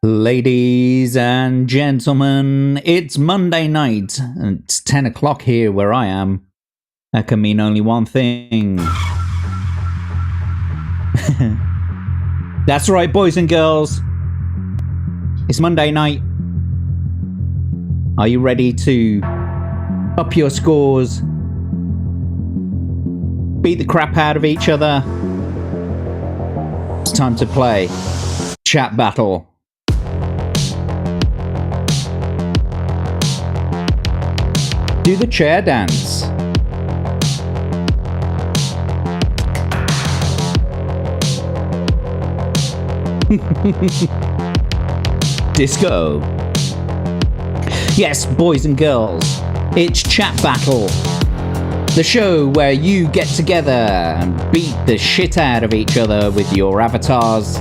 Ladies and gentlemen, it's Monday night. It's 10 o'clock here where I am. That can mean only one thing. That's right, boys and girls. It's Monday night. Are you ready to up your scores? Beat the crap out of each other? It's time to play Chat Battle. Do the chair dance. Disco. Yes, boys and girls, it's Chat Battle. The show where you get together and beat the shit out of each other with your avatars.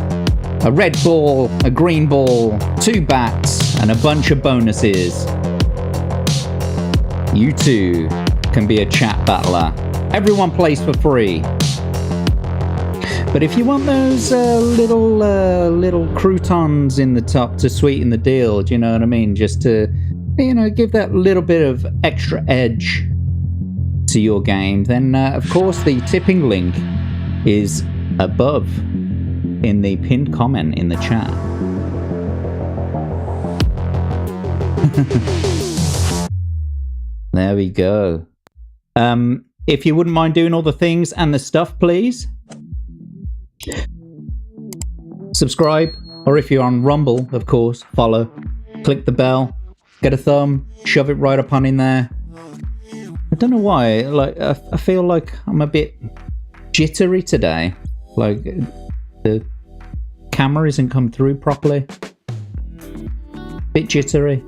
A red ball, a green ball, 2 bats, and a bunch of bonuses. You too can be a chat battler. Everyone plays for free. But if you want those little croutons in the top to sweeten the deal, do you know what I mean? Just to, give that little bit of extra edge to your game, then of course the tipping link is above in the pinned comment in the chat. There we go. If you wouldn't mind doing all the things and the stuff, please. Subscribe, or if you're on Rumble, of course, follow. Click the bell, get a thumb, shove it right up on in there. I don't know why, I feel like I'm a bit jittery today. Like, the camera isn't come through properly. Bit jittery.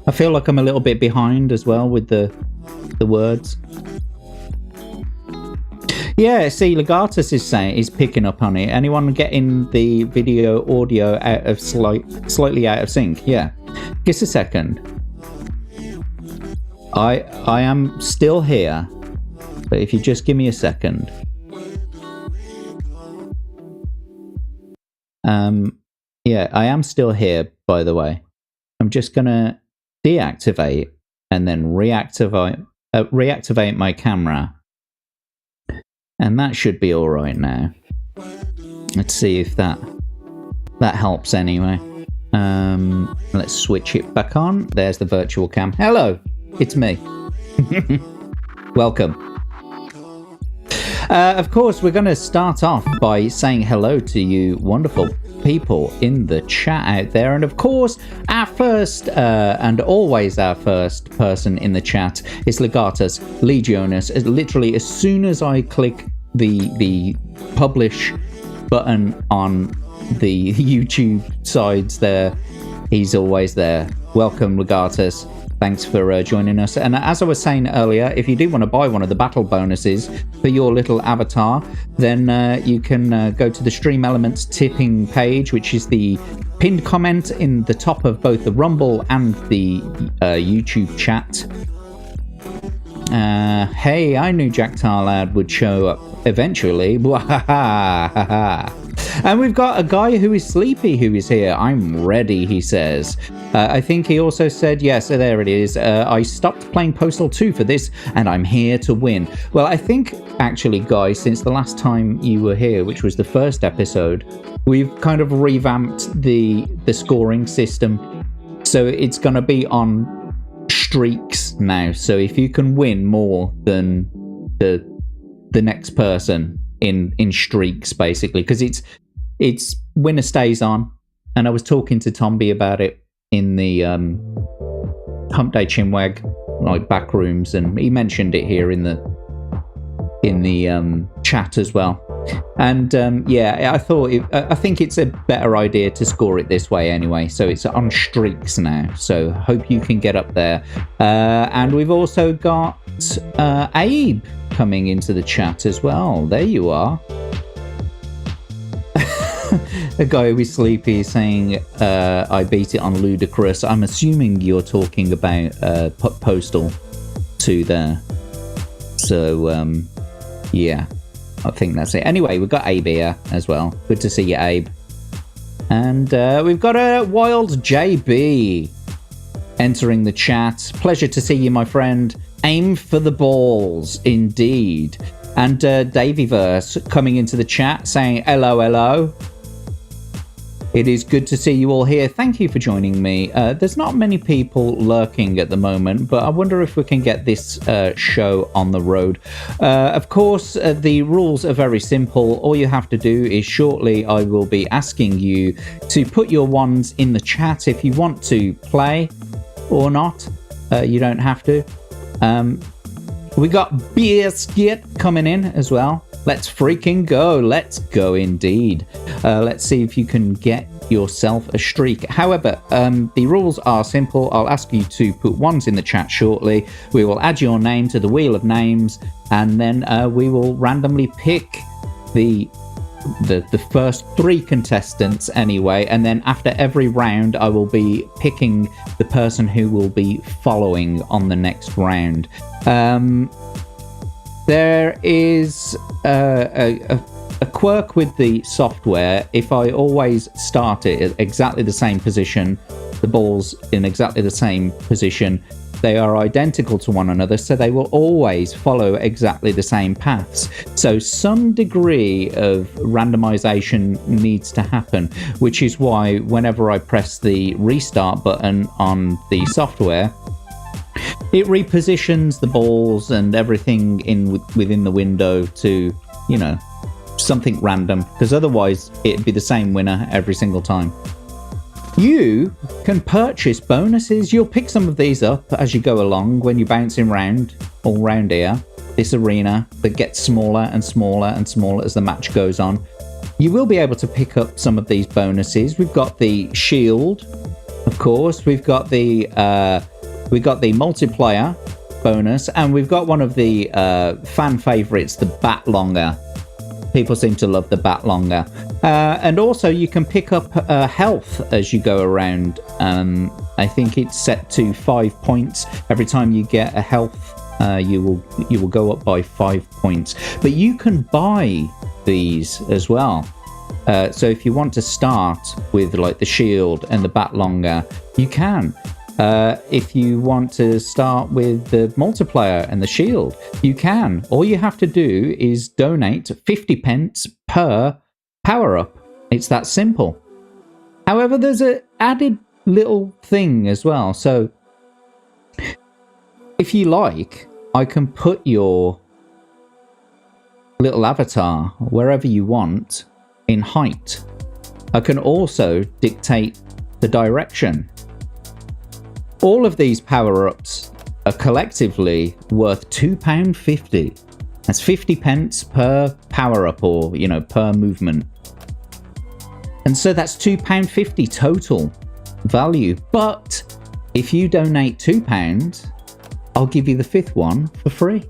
I feel like I'm a little bit behind as well with the words. Yeah, see, Legatus is picking up on it. Anyone getting the video audio out of slightly out of sync? Yeah. Just a second. I am still here, but if you just give me a second. Yeah, I am still here, by the way. I'm just gonna deactivate and then reactivate my camera, and that should be all right now. Let's see if that helps anyway. Let's switch it back on. There's the virtual cam. Hello, it's me. Welcome. Of course, we're going to start off by saying hello to you wonderful people in the chat out there. And of course, our first and always our first person in the chat is Legatus Legionis. Literally, as soon as I click the publish button on the YouTube sides there, he's always there. Welcome, Legatus. Thanks for joining us. And as I was saying earlier, if you do want to buy one of the battle bonuses for your little avatar, then you can go to the Stream Elements tipping page, which is the pinned comment in the top of both the Rumble and the YouTube chat. Hey, I knew Jack Tarlad would show up eventually. And we've got a guy who is sleepy who is here. I'm ready, he says. I think he also said, yes, there it is. I stopped playing Postal 2 for this, and I'm here to win. Well, I think, actually, guys, since the last time you were here, which was the first episode, we've kind of revamped the scoring system. So it's going to be on streaks now. So if you can win more than the next person in streaks, basically, because it's winner stays on. And I was talking to Tomby about it in the Hump Day Chinwag back rooms, and he mentioned it here in the chat as well. And yeah, I think it's a better idea to score it this way anyway. So it's on streaks now. So hope you can get up there. And we've also got Abe coming into the chat as well. There you are. A guy who is sleepy saying, I beat it on Ludicrous. I'm assuming you're talking about Postal 2 there. So, yeah, I think that's it. Anyway, we've got Abe here as well. Good to see you, Abe. And we've got a Wild JB entering the chat. Pleasure to see you, my friend. Aim for the balls, indeed. And Davyverse coming into the chat saying, hello, hello. It is good to see you all here. Thank you for joining me. There's not many people lurking at the moment, but I wonder if we can get this show on the road. Of course, the rules are very simple. All you have to do is shortly I will be asking you to put your ones in the chat if you want to play or not. You don't have to. We got Biscuit coming in as well. Let's freaking go. Let's go indeed. Let's see if you can get yourself a streak. However, the rules are simple. I'll ask you to put ones in the chat shortly. We will add your name to the wheel of names, and then we will randomly pick the first 3 contestants anyway, and then after every round I will be picking the person who will be following on the next round. There is a quirk with the software. If I always start it at exactly the same position, the ball's in exactly the same position, they are identical to one another, so they will always follow exactly the same paths. So some degree of randomization needs to happen, which is why whenever I press the restart button on the software, it repositions the balls and everything within the window to, you know, something random, because otherwise it'd be the same winner every single time. You can purchase bonuses. You'll pick some of these up as you go along when you're bouncing around all round here, this arena that gets smaller and smaller and smaller as the match goes on. You will be able to pick up some of these bonuses. We've got the shield, of course. We've got the multiplayer bonus, and we've got one of the fan favorites, the bat longer. People seem to love the bat longer. And also you can pick up health as you go around. I think it's set to 5 points. Every time you get a health, you will go up by 5 points. But you can buy these as well. So if you want to start with like the shield and the bat longer, you can. If you want to start with the multiplayer and the shield, you can. All you have to do is donate 50 pence per power-up. It's that simple. However, there's an added little thing as well. So, if you like, I can put your little avatar wherever you want in height. I can also dictate the direction. All of these power-ups are collectively worth £2.50. That's 50 pence per power-up, or, you know, per movement. And so that's £2.50 total value. But if you donate £2, I'll give you the 5th one for free.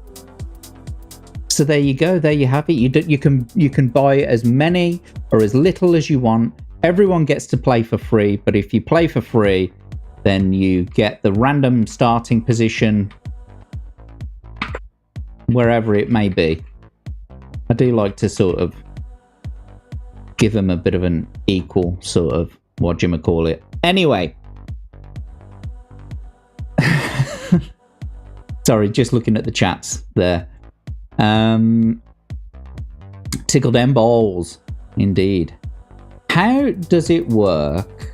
So there you go. There you have it. You can buy as many or as little as you want. Everyone gets to play for free. But if you play for free, then you get the random starting position wherever it may be. I do like to sort of give them a bit of an equal sort of, what do you call it? Anyway. Sorry, just looking at the chats there. Tickle them balls. Indeed. How does it work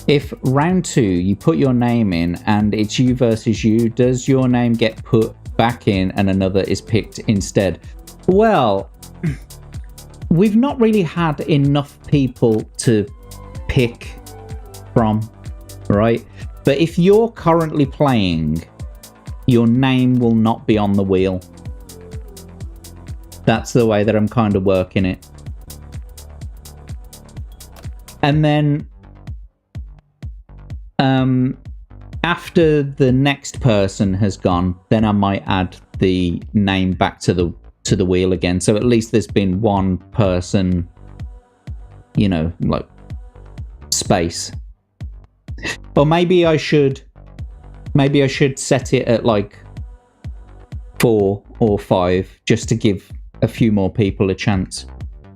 if round 2 you put your name in and it's you versus you? Does your name get put back in and another is picked instead? Well, we've not really had enough people to pick from, right? But if you're currently playing, your name will not be on the wheel. That's the way that I'm kind of working it. And then after the next person has gone, then I might add the name back to the wheel again. So at least there's been one person, you know, like space. Or maybe I should set it at like 4 or 5 just to give a few more people a chance,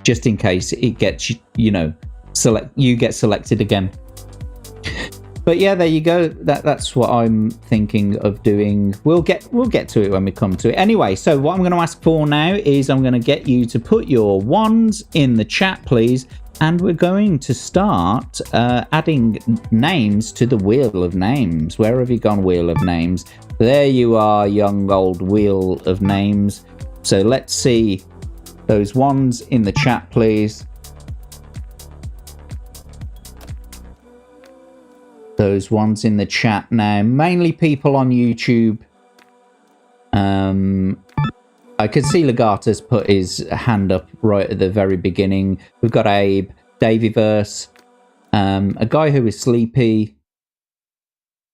just in case it gets, you know, you get selected again. But yeah, there you go. That's what I'm thinking of doing. We'll get to it when we come to it. Anyway, so what I'm going to ask for now is I'm going to get you to put your ones in the chat, please. And we're going to start adding names to the Wheel of Names. Where have you gone, Wheel of Names? There you are, young old Wheel of Names. So let's see those ones in the chat, please. Those ones in the chat now. Mainly people on YouTube. I could see Legatus put his hand up right at the very beginning. We've got Abe, Davyverse, a guy who is sleepy.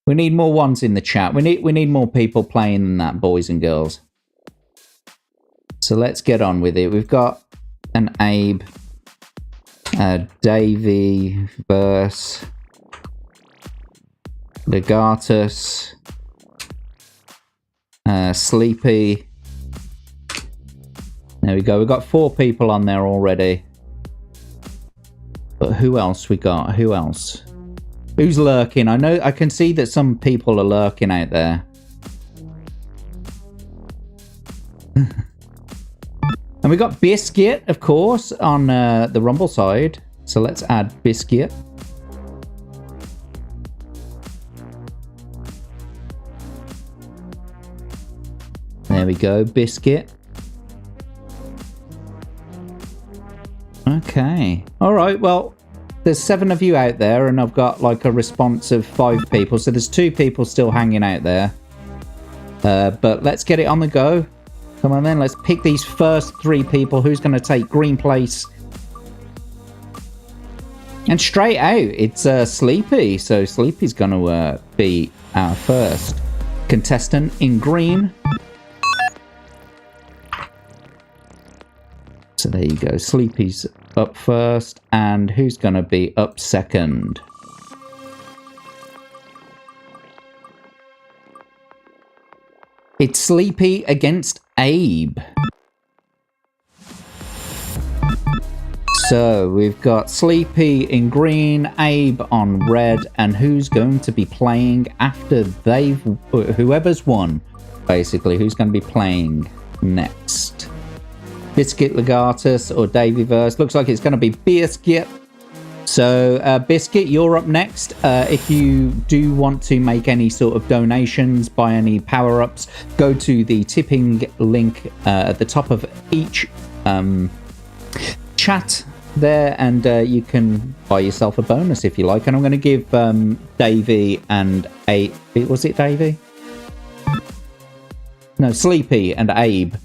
We need more ones in the chat. We need more people playing than that, boys and girls. So let's get on with it. We've got an Abe, Davyverse, Legatus, Sleepy. There we go. We've got 4 people on there already. But who else we got? Who else? Who's lurking? I can see that some people are lurking out there. And we got Biscuit, of course, on the Rumble side. So let's add Biscuit. There we go, Biscuit. Okay. All right, well, there's 7 of you out there, and I've got like a response of 5 people. So there's 2 people still hanging out there. But let's get it on the go. Come on then, let's pick these first 3 people. Who's going to take green place? And straight out, it's Sleepy. So Sleepy's going to be our first contestant in green. So there you go. Sleepy's up first. And who's going to be up second? It's Sleepy against Abe. So we've got Sleepy in green, Abe on red, and who's going to be playing after whoever's won, basically, who's going to be playing next? Biscuit, Legatus, or Davyverse? Looks like it's going to be Biscuit. So, Biscuit, you're up next. If you do want to make any sort of donations, buy any power-ups, go to the tipping link at the top of each chat there, and you can buy yourself a bonus if you like. And I'm going to give Davy and Abe... Was it Davy? No, Sleepy and Abe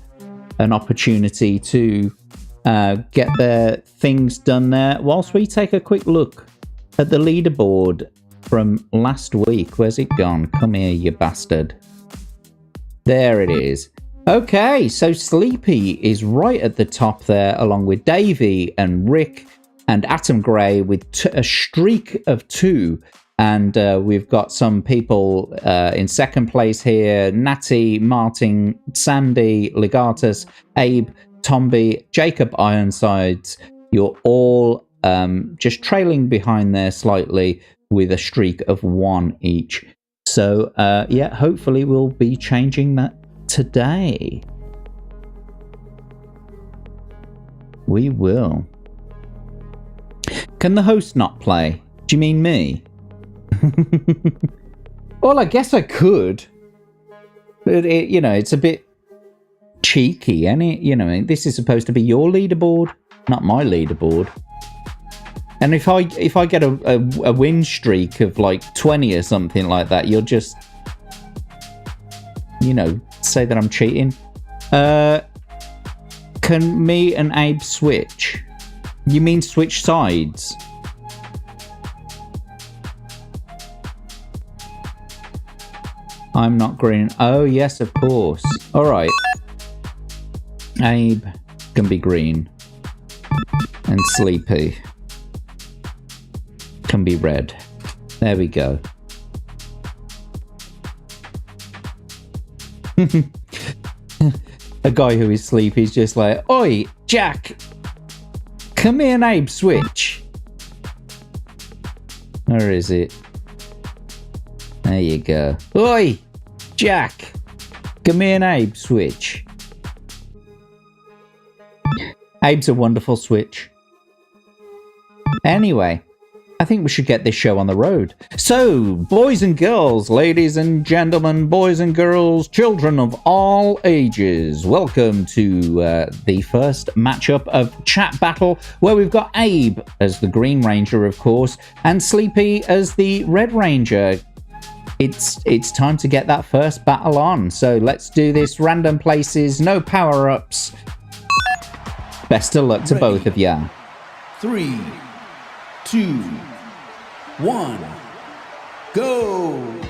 an opportunity to get their things done there, whilst we take a quick look at the leaderboard from last week. Where's it gone? Come here, you bastard. There it is. Okay, so Sleepy is right at the top there, along with Davy and Rick and Atom Grey with a streak of 2. And we've got some people in second place here. Natty, Martin, Sandy, Legatus, Abe, Tomby, Jacob Ironsides. You're all just trailing behind there slightly with a streak of 1 each. So, yeah, hopefully we'll be changing that today. We will. Can the host not play? Do you mean me? Well, I guess I could. But, it's a bit cheeky, and this is supposed to be your leaderboard, not my leaderboard. And if I get a win streak of like 20 or something like that, you'll just say that I'm cheating. Can me and Abe switch? You mean switch sides? I'm not green. Oh yes, of course. All right. Abe can be green, and Sleepy can be red. There we go. A guy who is sleepy is just like, "Oi, Jack, come here and Abe switch." Where is it? There you go. Oi! Jack! Give me an Abe switch. Abe's a wonderful switch. Anyway, I think we should get this show on the road. So, boys and girls, ladies and gentlemen, boys and girls, children of all ages, welcome to the first matchup of Chat Battle, where we've got Abe as the Green Ranger, of course, and Sleepy as the Red Ranger. It's time to get that first battle on. So let's do this. Random places, no power-ups. Best of luck to both of you. 3, 2, 1, go!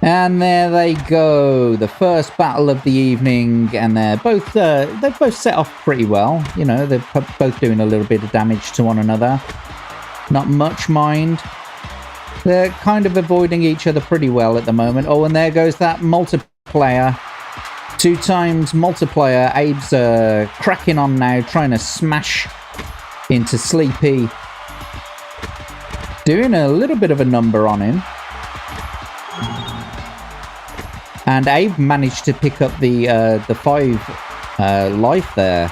And there they go, the first battle of the evening, and they've both set off pretty well. You know, they're both doing a little bit of damage to one another. Not much mind. They're kind of avoiding each other pretty well at the moment. Oh, and there goes that multiplayer. 2 times multiplayer. Abe's cracking on now, trying to smash into Sleepy. Doing a little bit of a number on him. And Abe managed to pick up the 5 life there.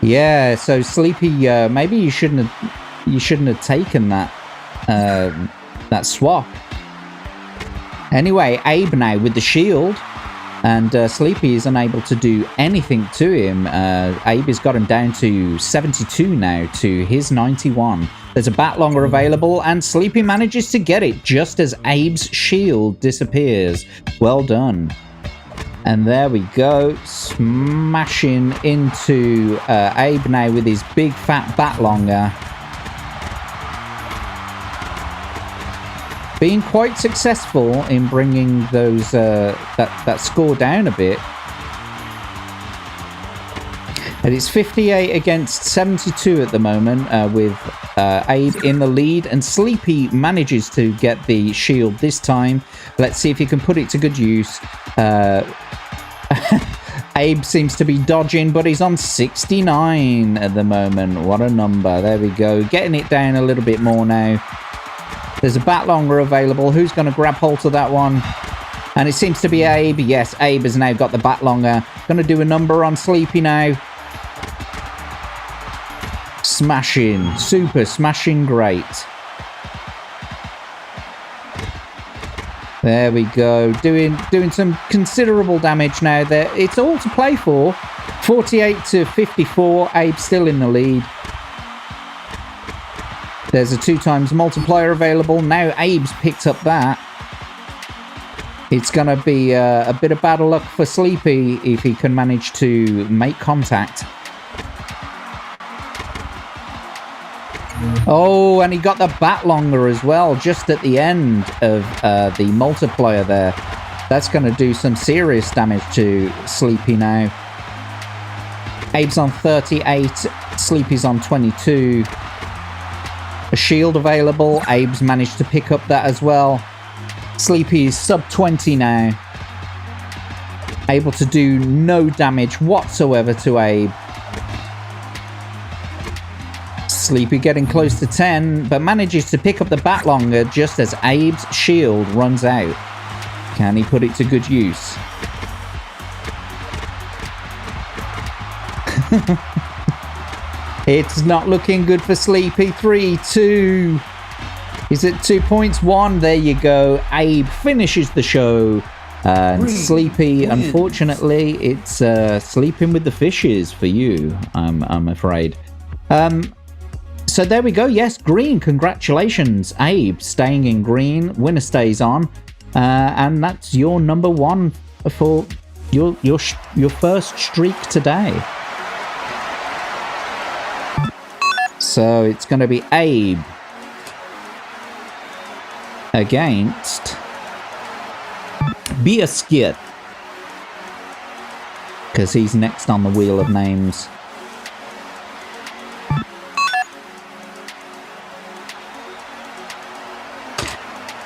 Yeah, so Sleepy, maybe you shouldn't have taken that that swap. Anyway, Abe now with the shield, and Sleepy is unable to do anything to him. Abe has got him down to 72 now to his 91. There's a bat longer available, and Sleepy manages to get it just as Abe's shield disappears. Well done. And there we go, smashing into Abe now with his big fat bat longer. Being quite successful in bringing those that score down a bit. And it's 58 against 72 at the moment, with Abe in the lead, and Sleepy manages to get the shield this time. Let's see if he can put it to good use. Abe seems to be dodging, but he's on 69 at the moment. What a number. There we go. Getting it down a little bit more now. There's a bat longer available. Who's going to grab hold of that one? And it seems to be Abe. Yes, Abe has now got the bat longer. Going to do a number on Sleepy now. Smashing. Super smashing great. There we go. Doing some considerable damage now there. It's all to play for. 48 to 54. Abe still in the lead. There's a 2 times multiplier available. Now Abe's picked up that. It's going to be a bit of bad luck for Sleepy if he can manage to make contact. Oh, and he got the bat longer as well, just at the end of the multiplier there. That's going to do some serious damage to Sleepy now. Abe's on 38, Sleepy's on 22. A shield available. Abe's managed to pick up that as well. Sleepy's sub 20 now. Able to do no damage whatsoever to Abe. Sleepy getting close to 10, but manages to pick up the bat longer just as Abe's shield runs out. Can he put it to good use? It's not looking good for Sleepy. 3, 2. Is it 2 points? 1. There you go. Abe finishes the show. And Sleepy, unfortunately, it's sleeping with the fishes for you, I'm afraid. So there we go. Yes, green. Congratulations, Abe, staying in green. Winner stays on. And that's your number 1 for your first streak today. So it's going to be Abe against Biscuit, because he's next on the wheel of names.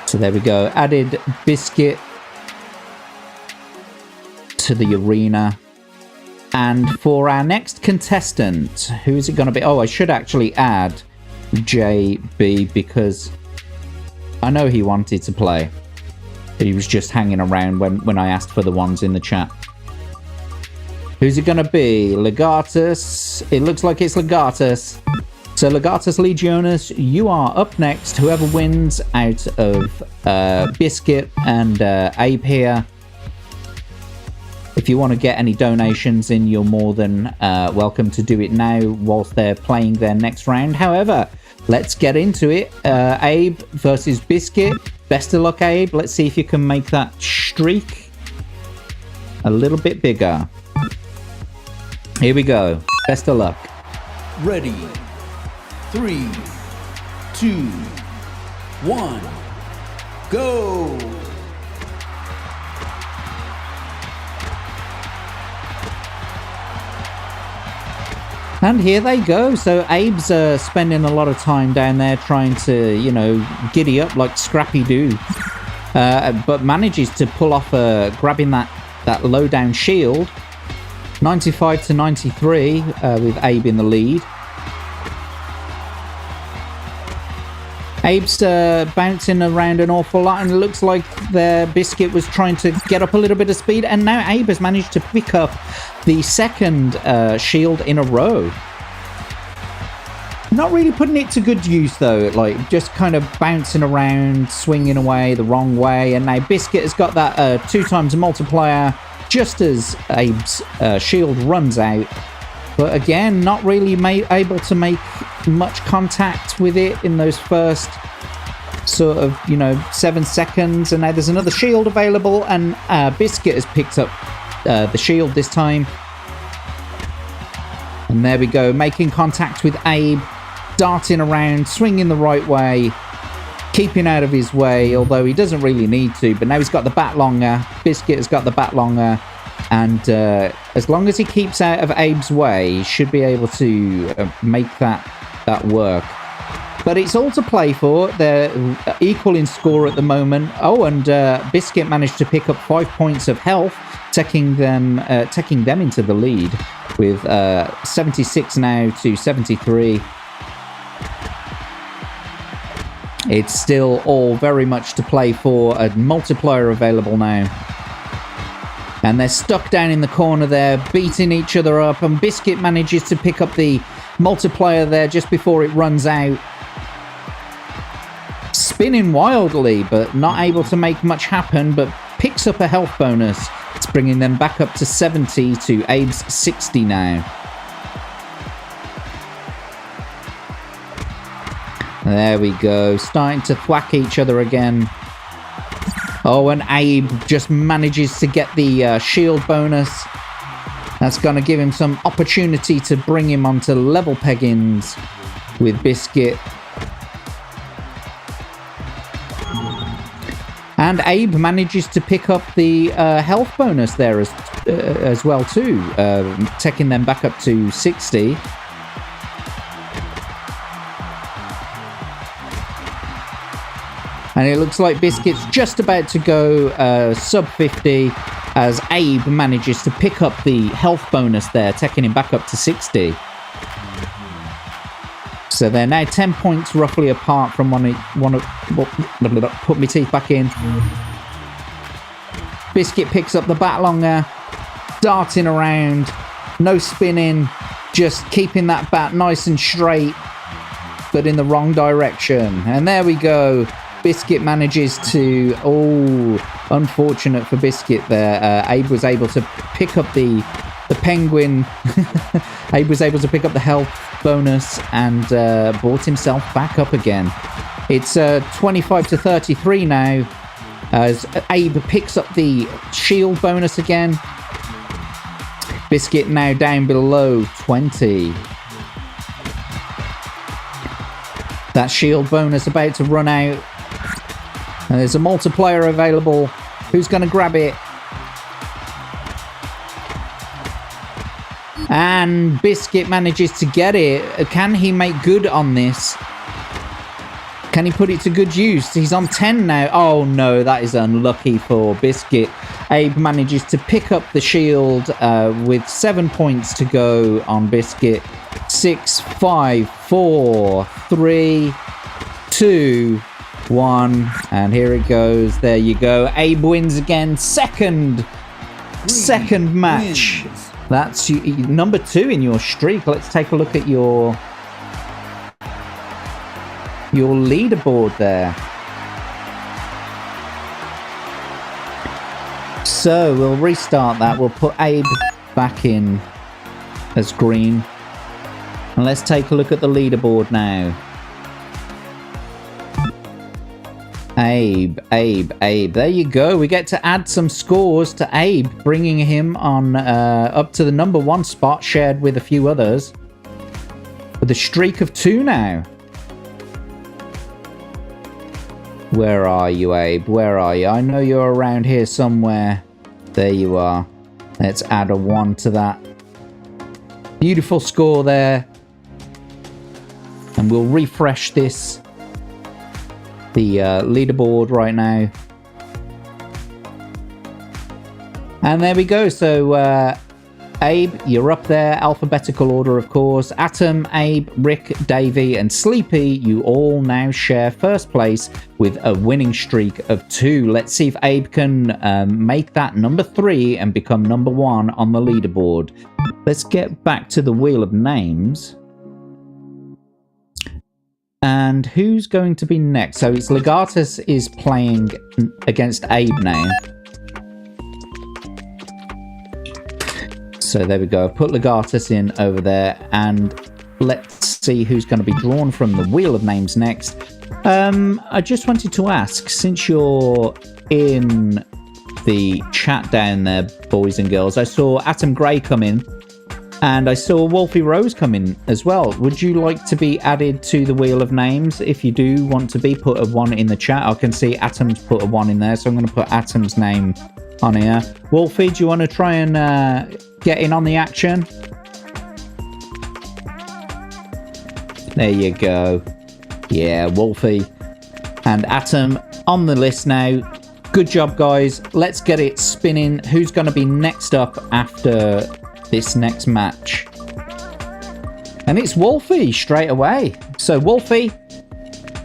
So there we go. Added Biscuit to the arena. And for our next contestant, who is it going to be? Oh, I should actually add JB because I know he wanted to play. He was just hanging around when I asked for the ones in the chat. Who's it going to be? Legatus. It looks like it's Legatus. So Legatus Legionis, you are up next. Whoever wins out of Biscuit and Abe here. If you want to get any donations in, you're more than welcome to do it now whilst they're playing their next round. However, let's get into it. Abe versus Biscuit. Best of luck, Abe. Let's see if you can make that streak a little bit bigger. Here we go. Best of luck. Ready. 3, 2, 1, go! And here they go. So Abe's spending a lot of time down there trying to, you know, giddy up like Scrappy Doo. But manages to pull off grabbing that low down shield. 95 to 93 with Abe in the lead. Abe's bouncing around an awful lot, and it looks like their Biscuit was trying to get up a little bit of speed, and now Abe has managed to pick up the second shield in a row. Not really putting it to good use though, like just kind of bouncing around, swinging away the wrong way, and now Biscuit has got that 2 times multiplier just as Abe's shield runs out. But again, not really able to make much contact with it in those first sort of, 7 seconds. And now there's another shield available, and Biscuit has picked up the shield this time. And there we go, making contact with Abe, darting around, swinging the right way, keeping out of his way, although he doesn't really need to. But now he's got the bat longer. Biscuit has got the bat longer. And as long as he keeps out of Abe's way, he should be able to make that work. But it's all to play for. They're equal in score at the moment. Oh, and Biscuit managed to pick up 5 points of health, taking them into the lead with 76 now to 73. It's still all very much to play for. A multiplier available now. And they're stuck down in the corner there, beating each other up. And Biscuit manages to pick up the multiplier there just before it runs out. Spinning wildly, but not able to make much happen, but picks up a health bonus. It's bringing them back up to 70 to Abe's 60 now. There we go, starting to thwack each other again. Oh, and Abe just manages to get the shield bonus. That's going to give him some opportunity to bring him onto level peggings with Biscuit. And Abe manages to pick up the health bonus there as well too, taking them back up to 60. And it looks like Biscuit's just about to go sub 50 as Abe manages to pick up the health bonus there, taking him back up to 60. So they're now 10 points roughly apart from put my teeth back in. Biscuit picks up the bat longer, darting around, no spinning, just keeping that bat nice and straight, but in the wrong direction. And there we go. Biscuit manages to... Oh, unfortunate for Biscuit there. Abe was able to pick up the penguin. Abe was able to pick up the health bonus and brought himself back up again. It's 25 to 33 now as Abe picks up the shield bonus again. Biscuit now down below 20. That shield bonus about to run out. And there's a multiplier available. Who's going to grab it? And Biscuit manages to get it. Can he make good on this? Can he put it to good use? He's on 10 now. Oh no, that is unlucky for Biscuit. Abe manages to pick up the shield with 7 points to go on Biscuit. 6, 5, 4, 3, 2, 1. And here it goes. There you go. Abe wins again. Second match. Wins. That's number 2 in your streak. Let's take a look at your leaderboard there. So we'll restart that. We'll put Abe back in as green. And let's take a look at the leaderboard now. Abe. There you go. We get to add some scores to Abe, bringing him on up to the number 1 spot, shared with a few others. With a streak of 2 now. Where are you, Abe? Where are you? I know you're around here somewhere. There you are. Let's add a 1 to that. Beautiful score there. And we'll refresh this. The leaderboard right now. And there we go. So Abe, you're up there, alphabetical order, of course. Atom, Abe, Rick, Davey, and Sleepy, you all now share first place with a winning streak of 2. Let's see if Abe can make that number 3 and become number 1 on the leaderboard. Let's get back to the Wheel of Names. And who's going to be next? So it's Legatus is playing against Abe now. So there we go. I've put Legatus in over there. And let's see who's going to be drawn from the Wheel of Names next. I just wanted to ask, since you're in the chat down there, boys and girls, I saw Atom Grey come in. And I saw Wolfie Rose come in as well. Would you like to be added to the Wheel of Names? If you do want to be, put a 1 in the chat. I can see Atom's put a 1 in there, so I'm going to put Atom's name on here. Wolfie, do you want to try and get in on the action? There you go. Yeah, Wolfie and Atom on the list now. Good job, guys. Let's get it spinning. Who's going to be next up after this next match? And it's Wolfie straight away. So Wolfie,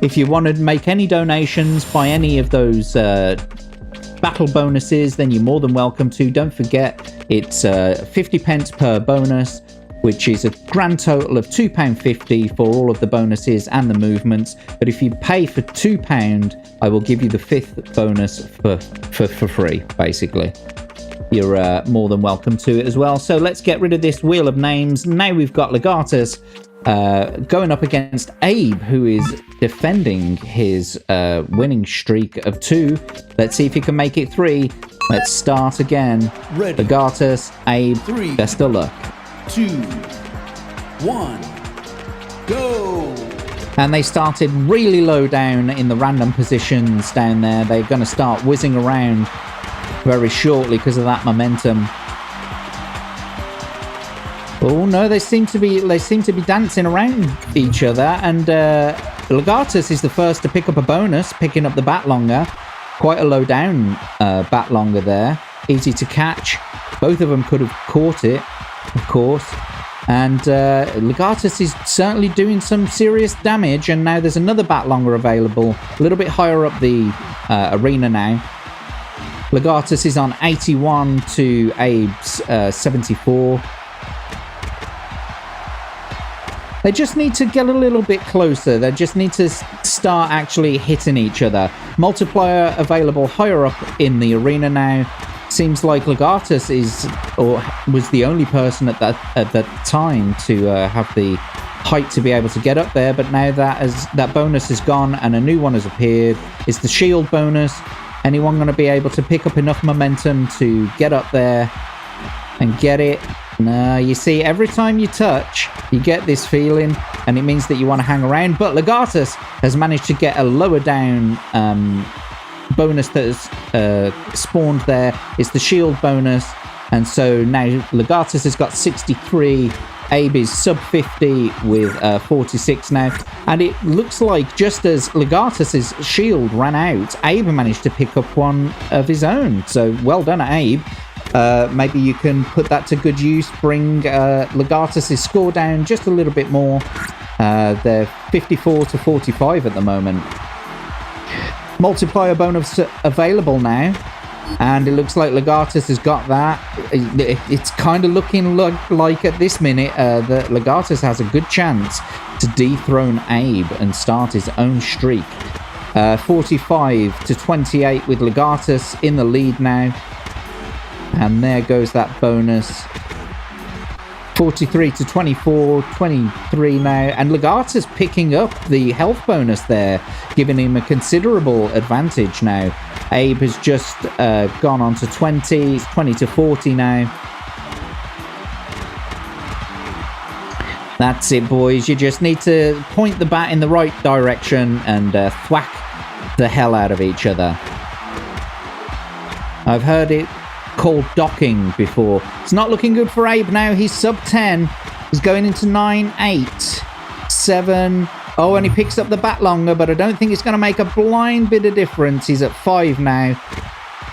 if you want to make any donations by any of those battle bonuses, then you're more than welcome to. Don't forget, it's 50 pence per bonus, which is a grand total of £2.50 for all of the bonuses and the movements. But if you pay for £2, I will give you the 5th bonus for free, basically. You're more than welcome to it as well. So let's get rid of this Wheel of Names. Now we've got Legatus going up against Abe, who is defending his winning streak of 2. Let's see if he can make it 3. Let's start again. Ready. Legatus, Abe, 3, best of luck. 2, 1, go! And they started really low down in the random positions down there. They're going to start whizzing around very shortly because of that momentum. Oh no, they seem to be dancing around each other, and Legatus is the first to pick up a bonus, picking up the Bat Longer. Quite a low down Bat Longer there. Easy to catch. Both of them could have caught it, of course. And Legatus is certainly doing some serious damage, and now there's another Bat Longer available, a little bit higher up the arena now. Legatus is on 81 to Abe's 74. They just need to get a little bit closer. They just need to start actually hitting each other. Multiplier available higher up in the arena now. Seems like Legatus was the only person at that time to have the height to be able to get up there. But now that bonus is gone and a new one has appeared. It's the shield bonus. Anyone going to be able to pick up enough momentum to get up there and get it? No, you see, every time you touch, you get this feeling, and it means that you want to hang around. But Legatus has managed to get a lower down bonus that has spawned there. It's the shield bonus, and so now Legatus has got 63 Abe is sub 50 with 46 now. And it looks like just as Legatus's shield ran out, Abe managed to pick up one of his own. So well done, Abe. Maybe you can put that to good use, bring Legatus's score down just a little bit more. They're 54 to 45 at the moment. Multiplier bonus available now. And it looks like Legatus has got that. It's kind of looking like at this minute that Legatus has a good chance to dethrone Abe and start his own streak. 45 to 28 with Legatus in the lead now. And there goes that bonus. 43 to 24, 23 now. And Legatus picking up the health bonus there, giving him a considerable advantage now. Abe has just gone on to 20. It's 20 to 40 now. That's it, boys. You just need to point the bat in the right direction and thwack the hell out of each other. I've heard it called docking before. It's not looking good for Abe now. He's sub 10. He's going into 9, 8, 7. Oh, and he picks up the bat longer, but I don't think it's going to make a blind bit of difference. He's at 5 now.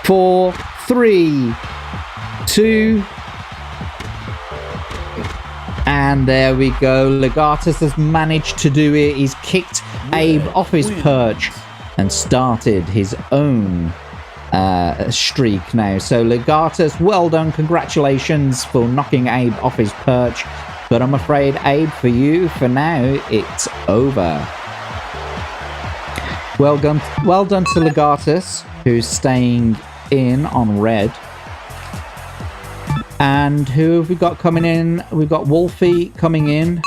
4, 3, 2. And there we go. Legatus has managed to do it. He's kicked Abe off his perch and started his own streak now. So Legatus, well done. Congratulations for knocking Abe off his perch. But I'm afraid, Abe, for you, for now, it's over. Well done to Legatus, who's staying in on red. And who have we got coming in? We've got Wolfie coming in.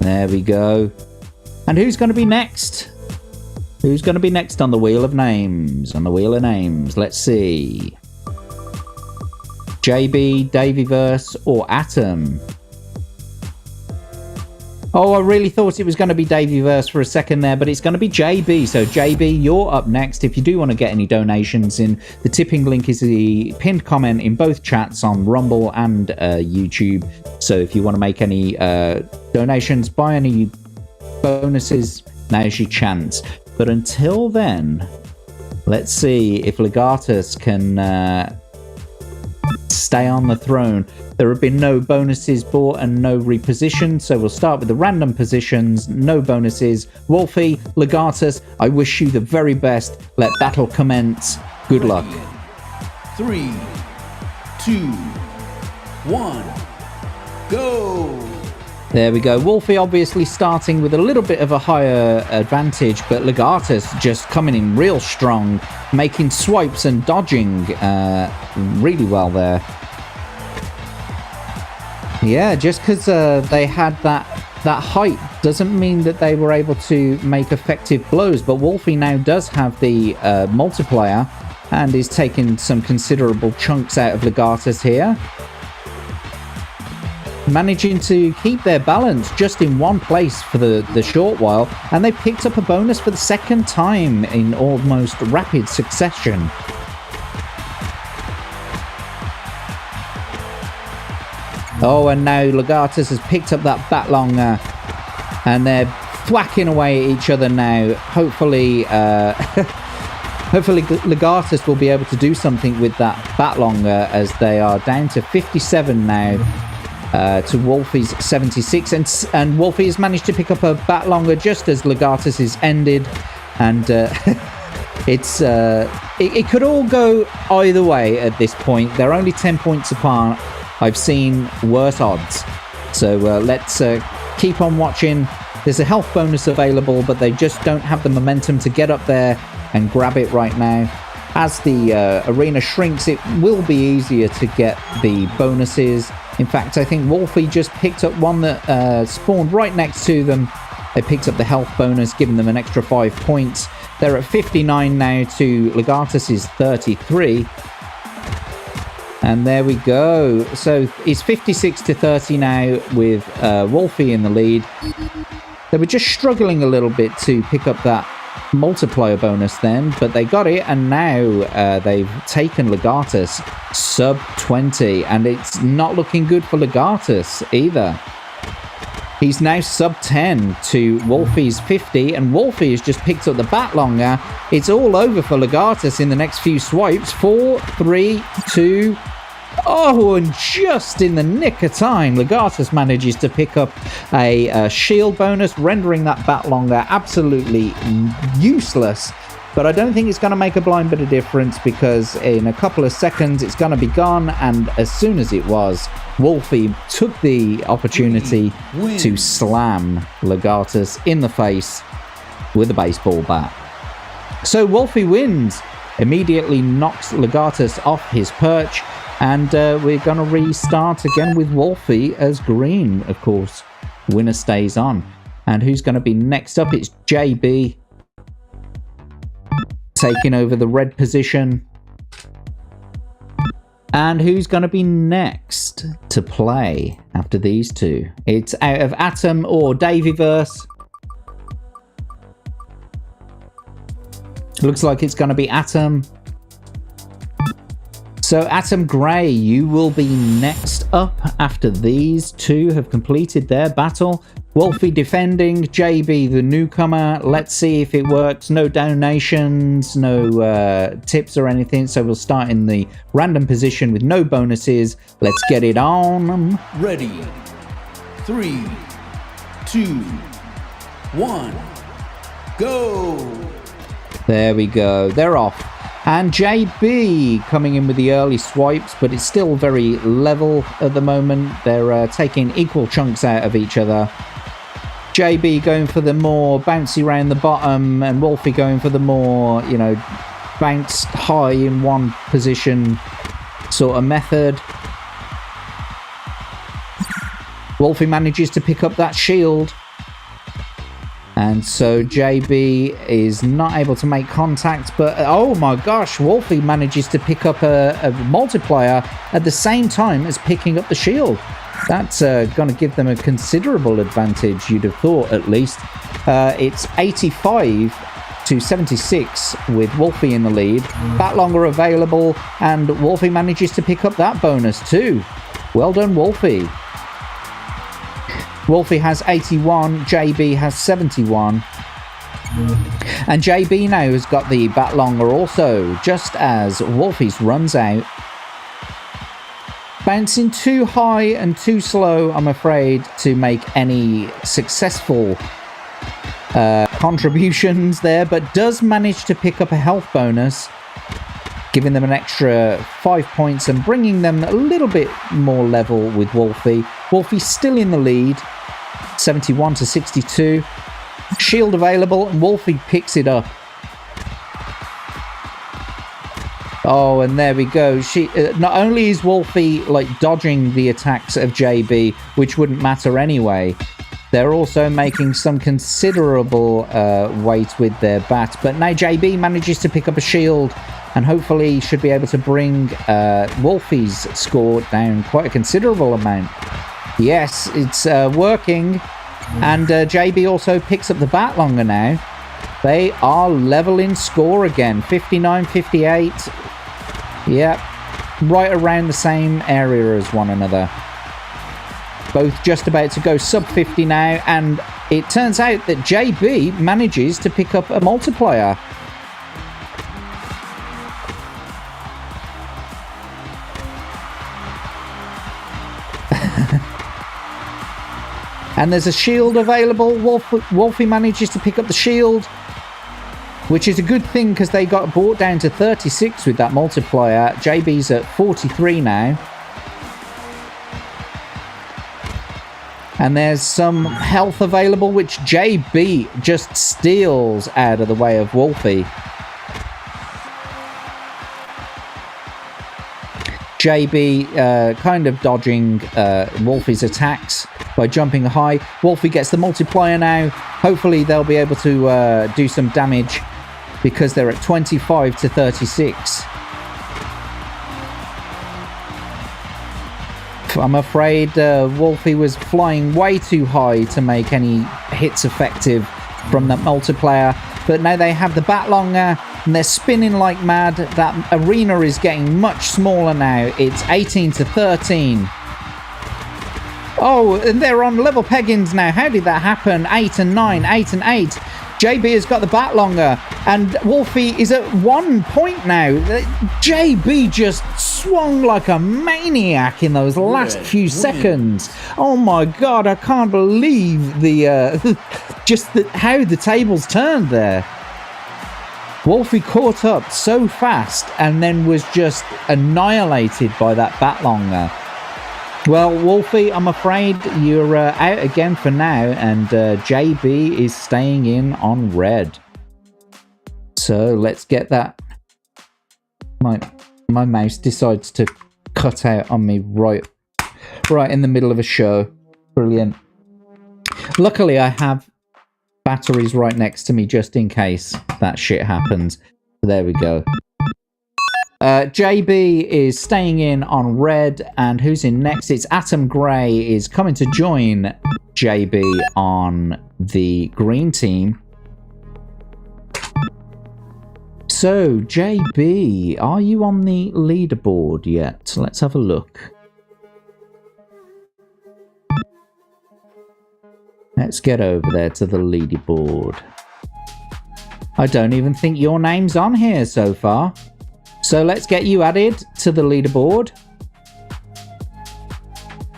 There we go. And who's going to be next? Who's going to be next on the Wheel of Names? On the Wheel of Names, let's see. JB, Davyverse, or Atom? Oh, I really thought it was going to be Davyverse for a second there, but it's going to be JB. So JB, you're up next. If you do want to get any donations in, the tipping link is the pinned comment in both chats on Rumble and YouTube. So if you want to make any donations, buy any bonuses, now's your chance. But until then, let's see if Legatus can stay on the throne. There have been no bonuses bought and no repositioned, so we'll start with the random positions. No bonuses. Wolfie, Legatus, I wish you the very best. Let battle commence. Good luck. 3, 2, 1, go! There we go. Wolfie obviously starting with a little bit of a higher advantage, but Legatus just coming in real strong, making swipes and dodging really well there. Yeah, just because they had that height doesn't mean that they were able to make effective blows, but Wolfie now does have the multiplier and is taking some considerable chunks out of Legatus here. Managing to keep their balance just in one place for the short while, and they picked up a bonus for the second time in almost rapid succession. Oh, and now Legatus has picked up that bat longer, and they're thwacking away at each other now. Hopefully Legatus will be able to do something with that bat longer, as they are down to 57 now. To Wolfie's 76, and Wolfie has managed to pick up a bat longer just as Legatus is ended, and it could all go either way at this point. They're only 10 points apart. I've seen worse odds, so let's keep on watching. There's a health bonus available, but they just don't have the momentum to get up there and grab it right now. As the arena shrinks, it will be easier to get the bonuses. In fact, I think Wolfie just picked up one that spawned right next to them. They picked up the health bonus, giving them an extra 5 points. They're at 59 now to Legatus's 33. And there we go. So it's 56 to 30 now with Wolfie in the lead. They were just struggling a little bit to pick up that multiplier bonus then, but they got it, and now they've taken Legatus sub 20, and it's not looking good for Legatus either. He's now sub 10 to Wolfie's 50, and Wolfie has just picked up the bat longer. It's all over for Legatus in the next few swipes. 4, 3, 2... Oh, and just in the nick of time, Legatus manages to pick up a shield bonus, rendering that bat longer absolutely useless. But I don't think it's going to make a blind bit of difference, because in a couple of seconds it's going to be gone, and as soon as it was, Wolfie took the opportunity to slam Legatus in the face with a baseball bat. So Wolfie wins, immediately knocks Legatus off his perch, and we're going to restart again with Wolfie as green, of course. Winner stays on. And who's going to be next up? It's JB taking over the red position. And who's going to be next to play after these two? It's out of Atom or Davyverse. Looks like it's going to be Atom. So Atom Grey, you will be next up after these two have completed their battle. Wolfie defending, JB the newcomer. Let's see if it works. No donations, no tips or anything. So we'll start in the random position with no bonuses. Let's get it on. Ready. 3, 2, 1, go. There we go. They're off. And JB coming in with the early swipes, but it's still very level at the moment. They're taking equal chunks out of each other. JB going for the more bouncy around the bottom, and Wolfie going for the more, you know, bounce high in one position sort of method. Wolfie manages to pick up that shield. And so JB is not able to make contact, but oh my gosh, Wolfie manages to pick up a multiplier at the same time as picking up the shield. That's going to give them a considerable advantage, you'd have thought, at least. It's 85 to 76 with Wolfie in the lead. Batlonger available, and Wolfie manages to pick up that bonus too. Well done, Wolfie. Wolfie has 81, JB has 71. And JB now has got the bat longer also, just as Wolfie's runs out. Bouncing too high and too slow, I'm afraid, to make any successful contributions there, but does manage to pick up a health bonus, giving them an extra 5 points and bringing them a little bit more level with Wolfie. Wolfie's still in the lead, 71 to 62. Shield available, and Wolfie picks it up. Oh, and there we go. Not only is Wolfie like dodging the attacks of JB, which wouldn't matter anyway, they're also making some considerable weight with their bat. But now JB manages to pick up a shield, and hopefully should be able to bring Wolfie's score down quite a considerable amount. Yes, it's working. And JB also picks up the bat longer now. They are level in score again. 59-58. Yep. Right around the same area as one another. Both just about to go sub 50 now. And it turns out that JB manages to pick up a multiplier. And there's a shield available. Wolfie manages to pick up the shield, which is a good thing because they got brought down to 36 with that multiplier. JB's at 43 now. And there's some health available, which JB just steals out of the way of Wolfie. JB kind of dodging Wolfie's attacks by jumping high. Wolfie gets the multiplier now. Hopefully they'll be able to do some damage because they're at 25 to 36. I'm afraid Wolfie was flying way too high to make any hits effective from that multiplier. but now they have the bat longer and they're spinning like mad. That arena is getting much smaller now. It's 18-13. Oh, and they're on level peggings now. How did that happen? 8 and 9, 8 and 8. JB has got the bat longer, and Wolfie is at 1 point now. JB just swung like a maniac in those last few seconds. Oh my god, I can't believe the how the tables turned there. Wolfie caught up so fast and then was just annihilated by that bat longer. Well, Wolfie, I'm afraid you're out again for now, and JB is staying in on red. So let's get that. My mouse decides to cut out on me right in the middle of a show. Brilliant. Luckily, I have batteries right next to me just in case that shit happens. There we go. JB is staying in on red, and who's in next? It's Atom Grey is coming to join JB on the green team. So, JB, are you on the leaderboard yet? Let's have a look. Let's get over there to the leaderboard. I don't even think your name's on here so far. So let's get you added to the leaderboard.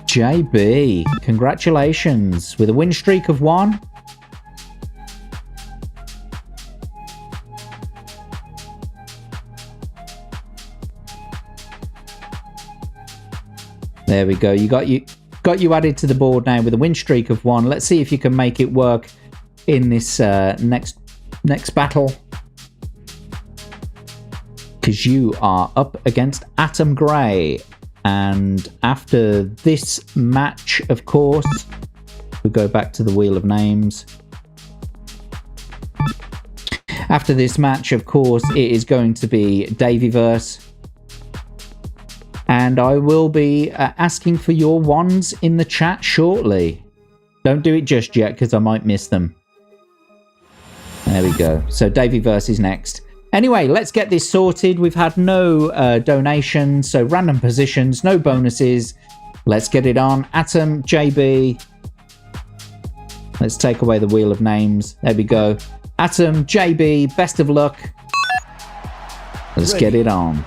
JB, congratulations. With a win streak of 1. There we go. You got you added to the board now with a win streak of 1. Let's see if you can make it work in this next battle. Because you are up against Atom Grey. And after this match, of course, we go back to the Wheel of Names. After this match, of course, it is going to be Davyverse. And I will be asking for your ones in the chat shortly. Don't do it just yet, because I might miss them. There we go. So Davyverse is next. Anyway, let's get this sorted. We've had no donations, so random positions, no bonuses. Let's get it on. Atom, JB. Let's take away the Wheel of Names. There we go. Atom, JB, best of luck. Let's get it on.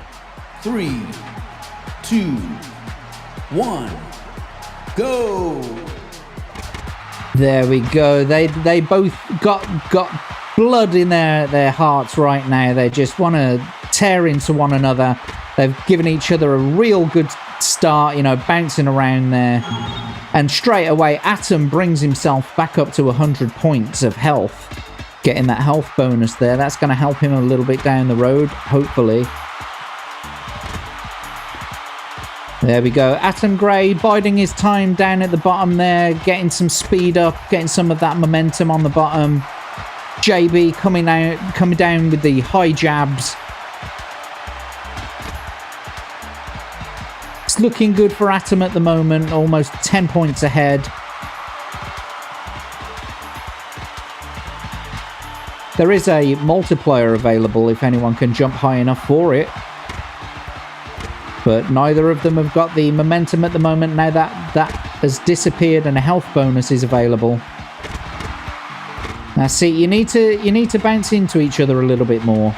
3, 2, 1, go. There we go. They both got blood in their hearts right now. They just want to tear into one another. They've given each other a real good start, you know, bouncing around there. And straight away, Atom brings himself back up to 100 points of health. Getting that health bonus there. That's going to help him a little bit down the road, hopefully. There we go. Atom Grey biding his time down at the bottom there, getting some speed up, getting some of that momentum on the bottom. JB coming down with the high jabs. It's looking good for Atom at the moment, almost 10 points ahead. There is a multiplier available if anyone can jump high enough for it. But neither of them have got the momentum at the moment. Now that has disappeared and a health bonus is available. Now see, you need to bounce into each other a little bit more.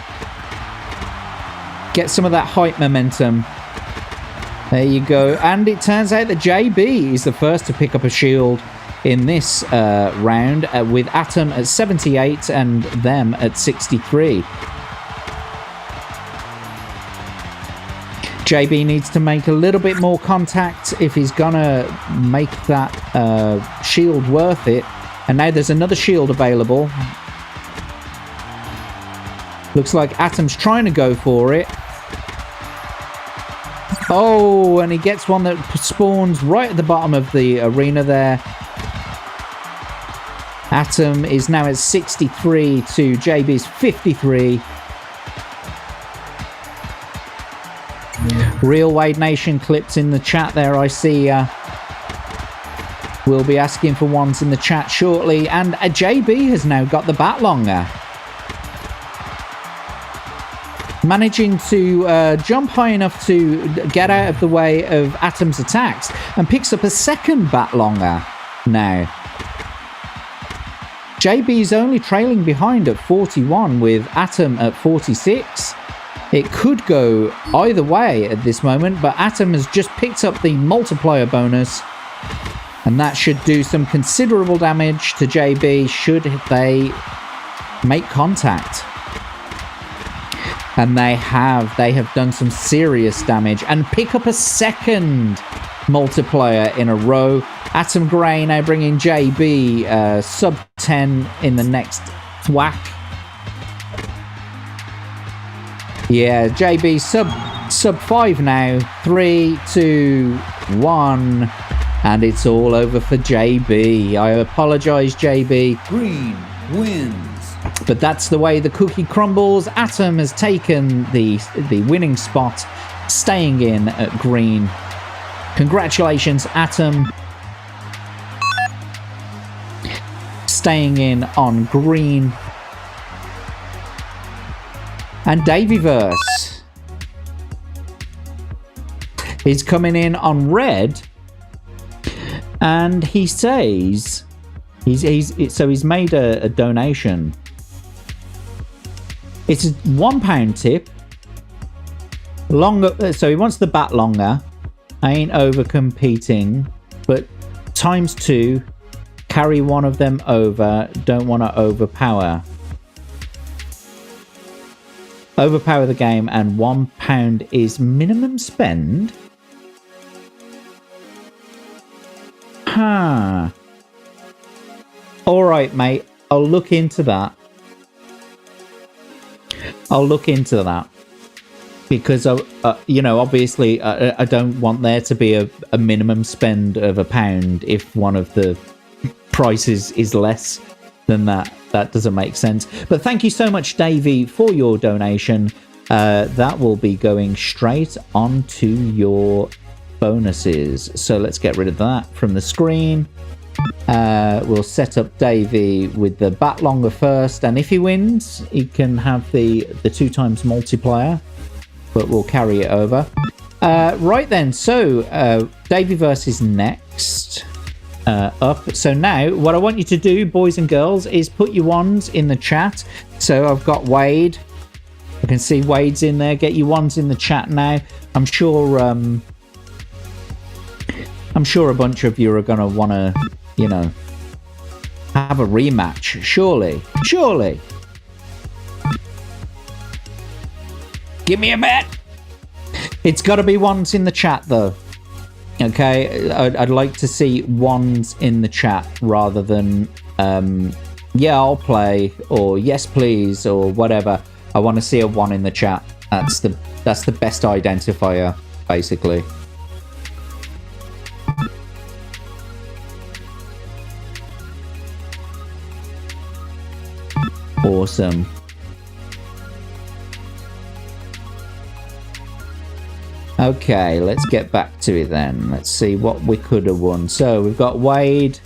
Get some of that height momentum. There you go. And it turns out that JB is the first to pick up a shield in this round, with Atom at 78 and them at 63. JB needs to make a little bit more contact if he's gonna make that shield worth it. And now there's another shield available. Looks like Atom's trying to go for it. Oh, and he gets one that spawns right at the bottom of the arena there. Atom is now at 63 to JB's 53. Real Wade Nation clips in the chat there, I see. We'll be asking for ones in the chat shortly. And JB has now got the bat longer. managing to jump high enough to get out of the way of Atom's attacks and picks up a second bat longer now. JB's only trailing behind at 41 with Atom at 46. It could go either way at this moment, but Atom has just picked up the multiplier bonus, and that should do some considerable damage to JB should they make contact. And they have done some serious damage and pick up a second multiplier in a row. Atom Grey now bringing JB sub 10 in the next thwack. Yeah, JB sub 5 now. 3, 2, 1. And it's all over for JB. I apologize, JB. Green wins. But that's the way the cookie crumbles. Atom has taken the winning spot, staying in at green. Congratulations, Atom. Staying in on green. And Davyverse is coming in on red. And he says he's made a donation. It's a £1 tip. Longer, so he wants the bat longer. Ain't over competing, but ×2. Carry one of them over. Don't want to overpower. Overpower the game, and £1 is minimum spend. Huh. All right, mate. I'll look into that. Because, obviously, I don't want there to be a minimum spend of £1 if one of the prices is less than that. That doesn't make sense. But thank you so much, Davey, for your donation. That will be going straight onto your bonuses. So let's get rid of that from the screen. We'll set up Davey with the bat longer first, and if he wins, he can have the 2 times multiplier, but we'll carry it over. Right then, so Davyverse is next up. So now, what I want you to do, boys and girls, is put your ones in the chat. So I've got Wade. I can see Wade's in there. Get your ones in the chat now. I'm sure a bunch of you are going to want to, have a rematch. Surely. Give me a bet. It's got to be ones in the chat, though. Okay, I'd like to see ones in the chat rather than, yeah, I'll play, or yes, please, or whatever. I want to see a 1 in the chat. That's the best identifier, basically. Awesome. Okay, let's get back to it then. Let's see what we could have won. So we've got Wade.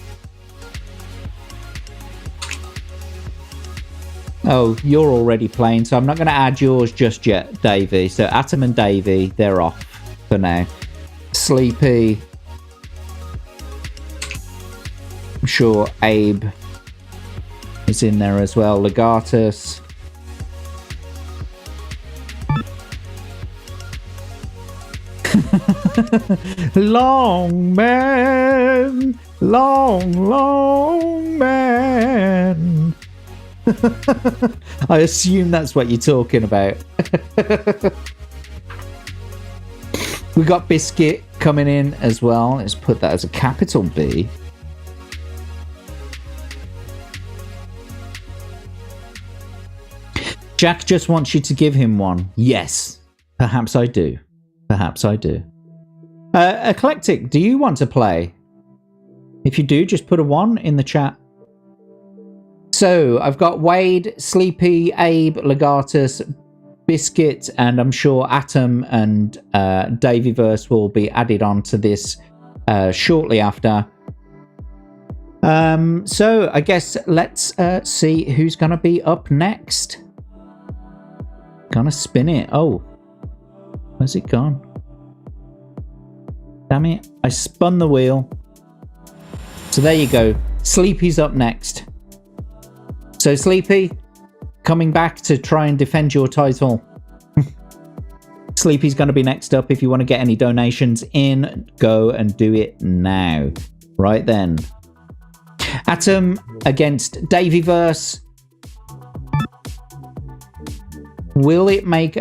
Oh, you're already playing, so I'm not going to add yours just yet, Davey. So Atom and Davey, they're off for now. Sleepy. I'm sure Abe is in there as well. Legatus. Long man, long man. I assume that's what you're talking about. We got Biscuit coming in as well. Let's put that as a capital B. Jack just wants you to give him one. Yes, perhaps I do. Perhaps I do. Eclectic, do you want to play? If you do, just put a 1 in the chat. So I've got Wade, Sleepy, Abe, Legatus, Biscuit, and I'm sure Atom and Davyverse will be added on to this shortly after. So I guess let's see who's going to be up next. Gonna spin it. Oh. Where's it gone? Damn it. I spun the wheel. So there you go. Sleepy's up next. So Sleepy, coming back to try and defend your title. Sleepy's going to be next up. If you want to get any donations in, go and do it now. Right then. Atom against Davyverse. Will it make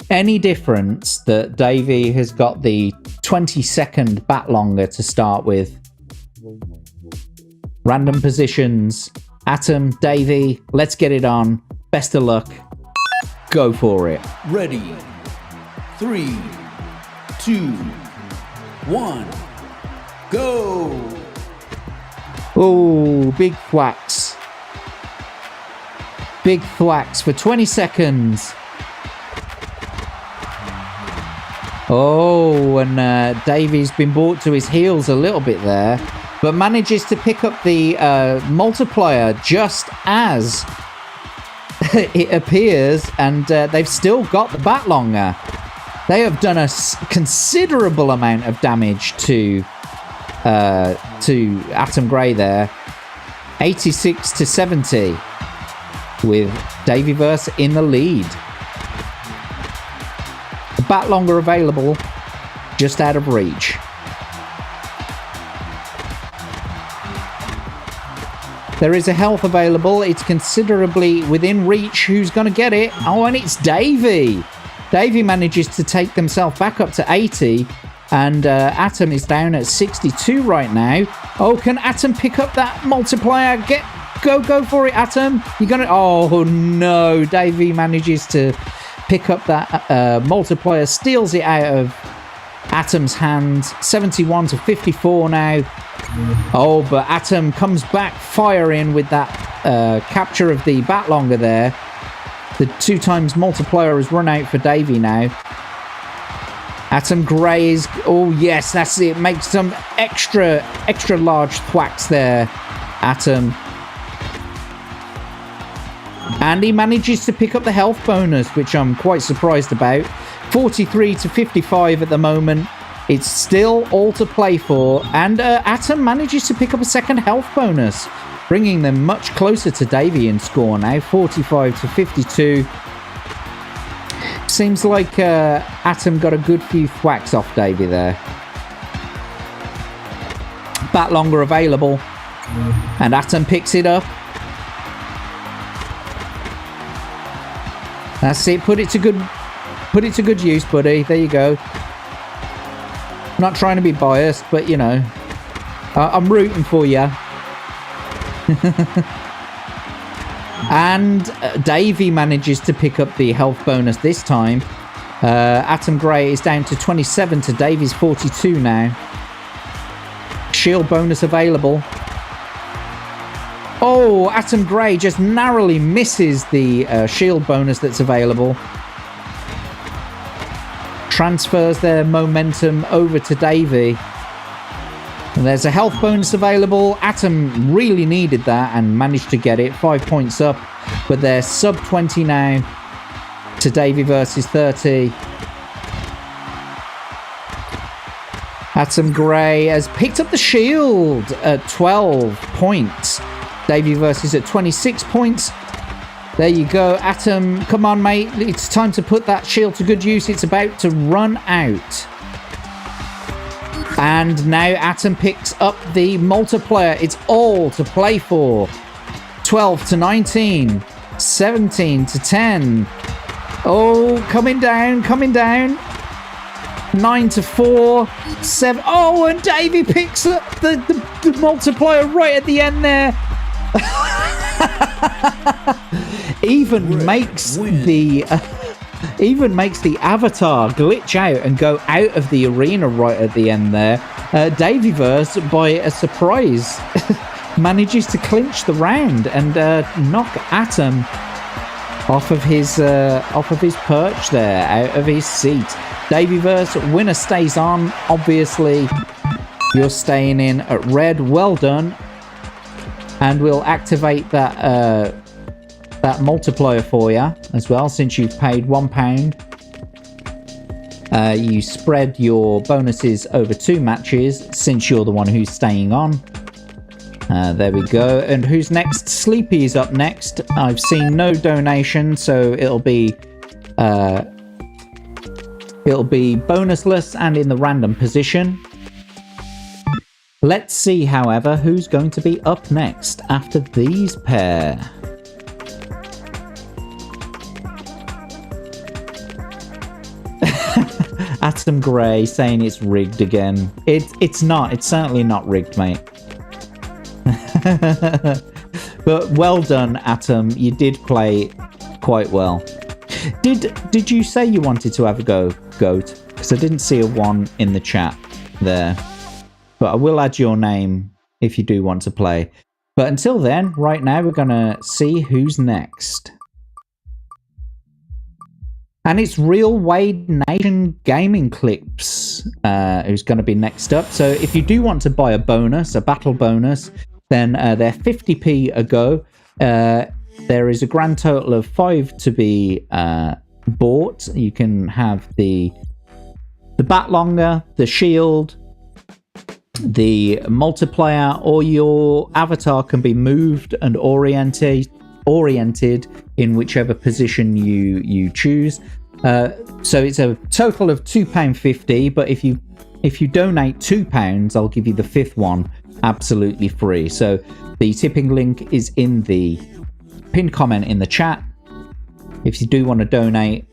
any difference that Davy has got the 20-second bat longer to start with? Random positions. Atom, Davy, let's get it on. Best of luck. Go for it. Ready. 3, 2, 1, go! Oh, big thwacks. Big thwacks for 20 seconds. Oh, and Davy's been brought to his heels a little bit there, but manages to pick up the multiplier just as it appears, and they've still got the bat longer. They have done a considerable amount of damage to Atom Grey there. 86 to 70 with Davyverse in the lead. The bat longer available, just out of reach. There is a health available. It's considerably within reach. Who's going to get it? Oh, and it's Davy. Davy manages to take themselves back up to 80, and Atom is down at 62 right now. Oh, can Atom pick up that multiplier? Go for it, Atom. You're gonna. Oh no! Davy manages to pick up that multiplier, steals it out of Atom's hands. 71 to 54 now. Oh, but Atom comes back firing with that capture of the bat longer there. The 2 times multiplier has run out for Davy now. Atom Grey is... Oh, yes, that's it. Makes some extra large thwacks there, Atom. And he manages to pick up the health bonus, which I'm quite surprised about. 43 to 55 at the moment. It's still all to play for. And Atom manages to pick up a second health bonus, bringing them much closer to Davy in score now, 45 to 52. Seems like Atom got a good few thwacks off Davy there. Bat longer available, and Atom picks it up. That's it. Put it to good use, buddy. There you go. Not trying to be biased, but you know, I'm rooting for you. And Davy manages to pick up the health bonus this time. Atom Grey is down to 27 to Davy's 42 now. Shield bonus available. Oh, Atom Grey just narrowly misses the shield bonus that's available. Transfers their momentum over to Davy. And there's a health bonus available. Atom really needed that and managed to get it. 5 points up. But they're sub 20 now to Davy versus 30. Atom Grey has picked up the shield at 12 points. Davy versus at 26 points. There you go. Atom, come on, mate. It's time to put that shield to good use. It's about to run out. And now Atom picks up the multiplier. It's all to play for. 12 to 19. 17 to 10. Oh, coming down. 9 to 4. 7. Oh, and Davy picks up the multiplier right at the end there. Even makes the avatar glitch out and go out of the arena right at the end there. Davyverse, by a surprise, manages to clinch the round and knock Atom off of his perch there, out of his seat. Davyverse, winner stays on. Obviously, you're staying in at red. Well done. And we'll activate that that multiplier for you as well, since you've paid £1. You spread your bonuses over 2 matches, since you're the one who's staying on. There we go. And who's next? Sleepy is up next. I've seen no donation, so it'll be bonusless and in the random position. Let's see, however, who's going to be up next after these pair. Atom Grey saying it's rigged again. It's not. It's certainly not rigged, mate. But well done, Atom. You did play quite well. Did you say you wanted to have a go, Goat? Because I didn't see a 1 in the chat there. But I will add your name if you do want to play. But until then, right now, we're going to see who's next. And it's Real Wade Nation Gaming Clips who's going to be next up. So if you do want to buy a bonus, a battle bonus, then they're 50p a go. There is a grand total of 5 to be bought. You can have the Batlonger, the Shield, the multiplier, or your avatar can be moved and oriented in whichever position you choose. So it's a total of £2.50, but if you donate £2, I'll give you the 5th one absolutely free. So the tipping link is in the pinned comment in the chat if you do want to donate.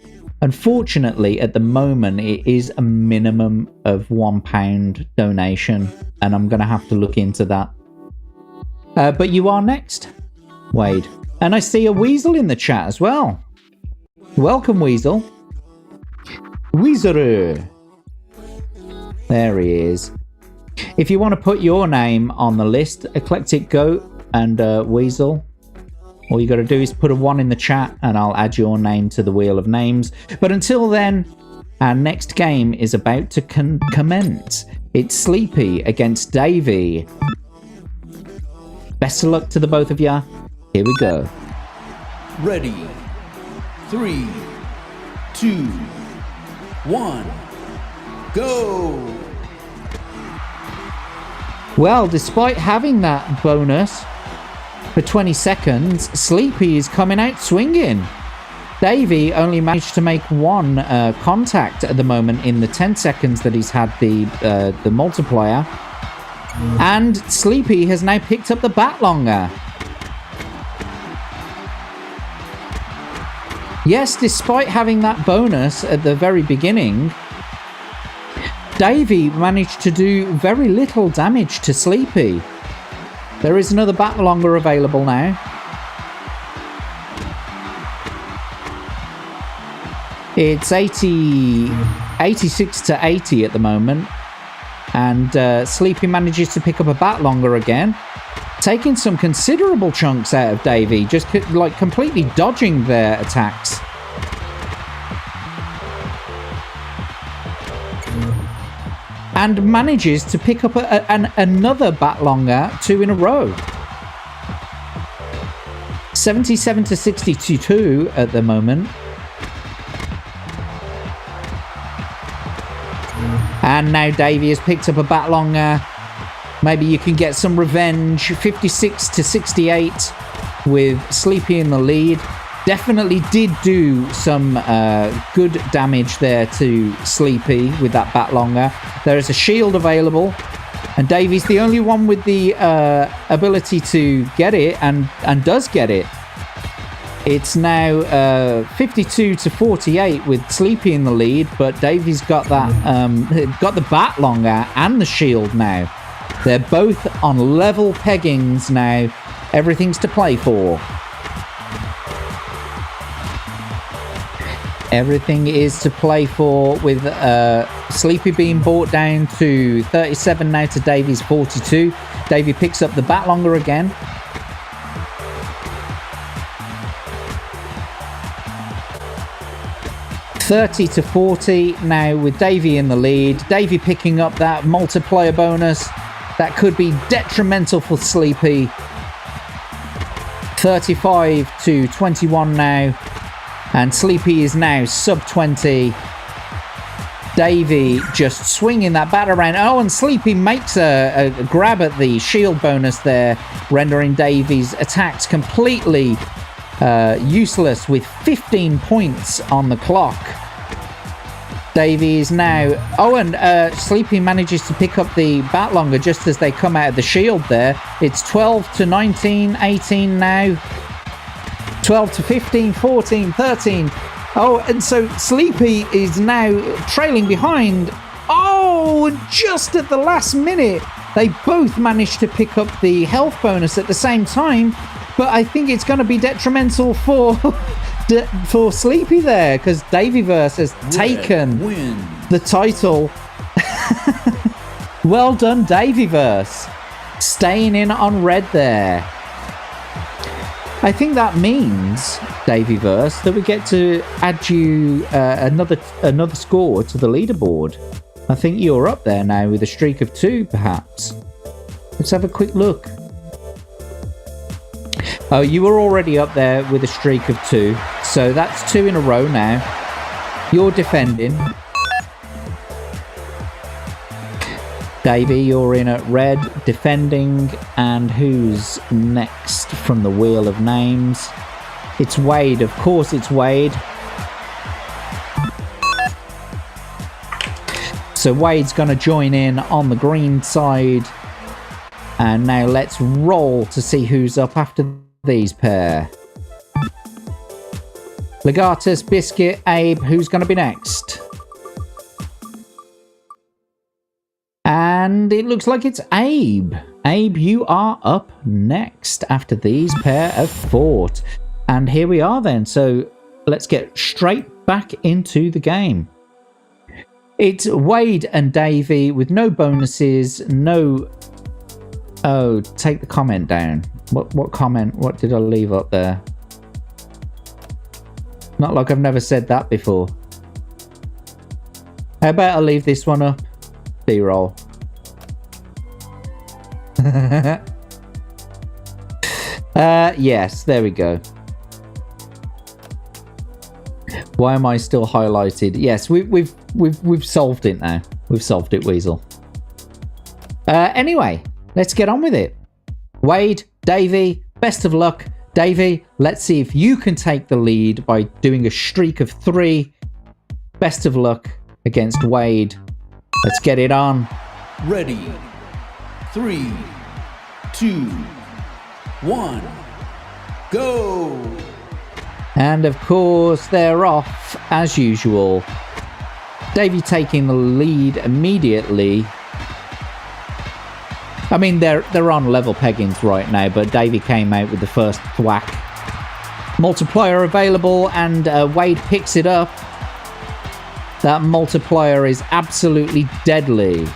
Unfortunately, at the moment, it is a minimum of £1 donation, and I'm going to have to look into that. But you are next, Wade. And I see a Weasel in the chat as well. Welcome, Weasel. Weezer. There he is. If you want to put your name on the list, Eclectic Goat and Weasel, all you got to do is put a 1 in the chat and I'll add your name to the wheel of names. But until then, our next game is about to commence. It's Sleepy against Davey. Best of luck to the both of you. Here we go. Ready. 3, 2, 1, go! Well, despite having that bonus for 20 seconds, Sleepy is coming out swinging. Davey only managed to make 1 contact at the moment in the 10 seconds that he's had the multiplier. And Sleepy has now picked up the Batlonger. Yes, despite having that bonus at the very beginning, Davey managed to do very little damage to Sleepy. There is another Batlonger available now. It's 86 to 80 at the moment. And Sleepy manages to pick up a Batlonger again, taking some considerable chunks out of Davey, just like completely dodging their attacks. And manages to pick up another Batlonger 2 in a row. 77 to 62 at the moment. And now Davey has picked up a Batlonger. Maybe you can get some revenge. 56 to 68 with Sleepy in the lead. Definitely did do some good damage there to Sleepy with that Batlonger. There is a shield available, and Davey's the only one with the ability to get it, and does get it. It's now 52 to 48 with Sleepy in the lead, but Davey's got that got the Batlonger and the shield now. They're both on level peggings now. Everything's to play for. Everything is to play for, with Sleepy being brought down to 37 now to Davey's 42. Davey picks up the Batlonger again. $30 to 40 now with Davey in the lead. Davey picking up that multiplier bonus that could be detrimental for Sleepy. 35 to 21 now. And Sleepy is now sub 20. Davey just swinging that bat around. Oh, and Sleepy makes a grab at the shield bonus there, rendering Davey's attacks completely useless with 15 points on the clock. Davey is now... Oh, and Sleepy manages to pick up the bat longer just as they come out of the shield there. It's 12 to 19, 18 now. 12 to 15, 14, 13. Oh, and so Sleepy is now trailing behind. Oh, just at the last minute, they both managed to pick up the health bonus at the same time. But I think it's going to be detrimental for Sleepy there, because Davyverse has taken the title. Well done, Davyverse. Staying in on red there. I think that means, Davyverse, that we get to add you another score to the leaderboard. I think you're up there now with a streak of 2, perhaps. Let's have a quick look. Oh, you were already up there with a streak of 2, so that's 2 in a row now. You're defending. Davey, you're in at red, defending, and who's next from the wheel of names? It's Wade, of course it's Wade. So Wade's going to join in on the green side. And now let's roll to see who's up after these pair. Legatus, Biscuit, Abe, who's going to be next? And it looks like it's Abe. Abe, you are up next after these pair of fought. And here we are then. So let's get straight back into the game. It's Wade and Davey with no bonuses, no... Oh, take the comment down. What comment? What did I leave up there? Not like I've never said that before. How about I leave this one up? B-roll. Yes, there we go. Why am I still highlighted? Yes, we've solved it now. We've solved it, Weasel. Anyway, let's get on with it. Wade, Davey, best of luck. Davey, let's see if you can take the lead by doing a streak of 3. Best of luck against Wade. Let's get it on. Ready. 3, 2, 1, go! And of course, they're off as usual. Davey taking the lead immediately. I mean, they're on level peggings right now, but Davey came out with the first thwack. Multiplier available, and Wade picks it up. That multiplier is absolutely deadly.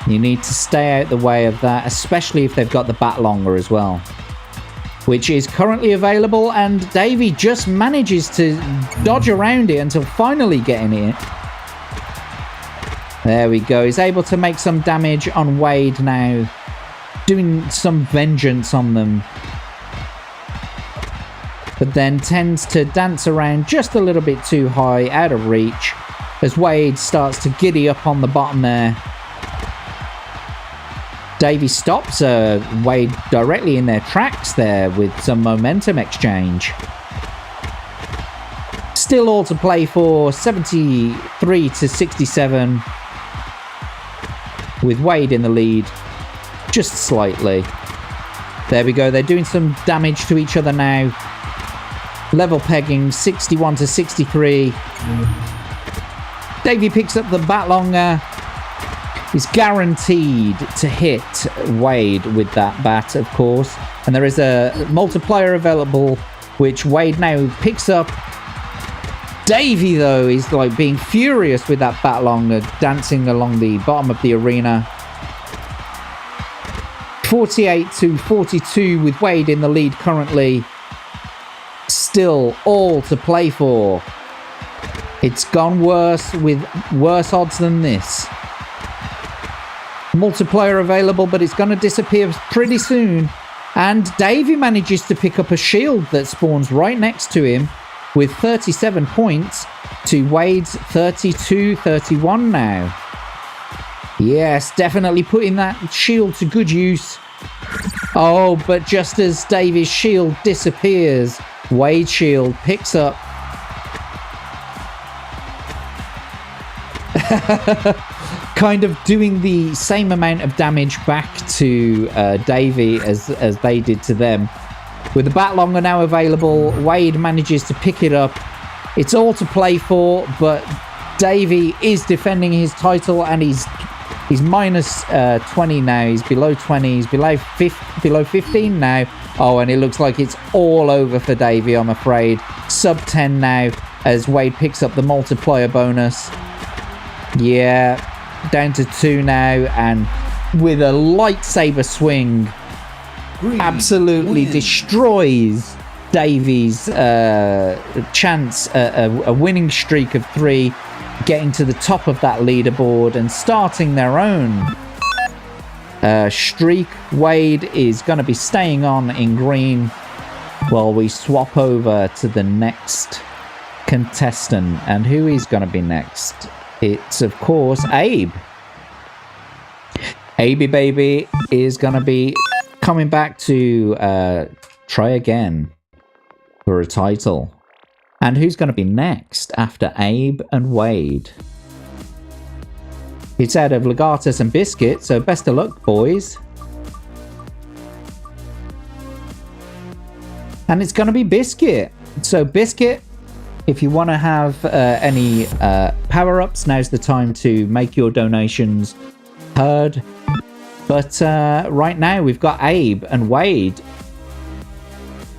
You need to stay out the way of that, especially if they've got the bat longer as well, which is currently available, and Davey just manages to dodge around it until finally getting it. There we go. He's able to make some damage on Wade now, doing some vengeance on them, but then tends to dance around just a little bit too high, out of reach, as Wade starts to giddy up on the bottom there. Davey stops Wade directly in their tracks there with some momentum exchange. Still all to play for, 73 to 67, with Wade in the lead just slightly. There we go, they're doing some damage to each other now. Level pegging, 61 to 63. Davey picks up the bat longer. Is guaranteed to hit Wade with that bat, of course. And there is a multiplier available, which Wade now picks up. Davey, though, is like being furious with that bat longer, dancing along the bottom of the arena. 48 to 42 with Wade in the lead currently. Still all to play for. It's gone worse with worse odds than this. Multiplier available, but it's going to disappear pretty soon. And Davey manages to pick up a shield that spawns right next to him with 37 points to Wade's 32-31 now. Yes, definitely putting that shield to good use. Oh, but just as Davey's shield disappears, Wade's shield picks up. Kind of doing the same amount of damage back to Davey as they did to them. With the bat longer now available, Wade manages to pick it up. It's all to play for, but Davey is defending his title, and he's minus 20 now. He's below 20. He's below 15 now. Oh, and it looks like it's all over for Davey, I'm afraid. Sub 10 now as Wade picks up the multiplier bonus. Yeah, down to 2 now, and with a lightsaber swing, absolutely destroys Davey's chance, a winning streak of 3, getting to the top of that leaderboard and starting their own streak. Wade is going to be staying on in green while we swap over to the next contestant. And who is going to be next? It's, of course, Abe. Abe Baby is going to be coming back to try again for a title. And who's going to be next after Abe and Wade? It's out of Legatus and Biscuit, so best of luck, boys. And it's going to be Biscuit. So Biscuit, if you want to have any power-ups, now's the time to make your donations heard. But right now, we've got Abe and Wade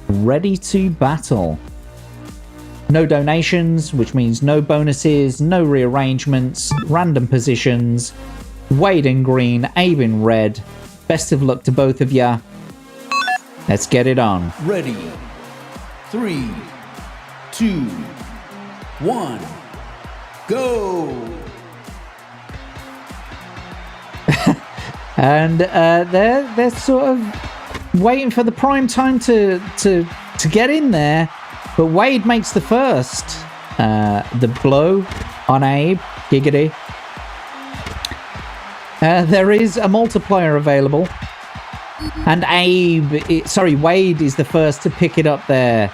ready to battle. No donations, which means no bonuses, no rearrangements, random positions. Wade in green, Abe in red. Best of luck to both of ya. Let's get it on. Ready. 3, 2, 1, go! And they're sort of waiting for the prime time to get in there, but Wade makes the first. The blow on Abe, giggity. There is a multiplier available, and Wade is the first to pick it up there.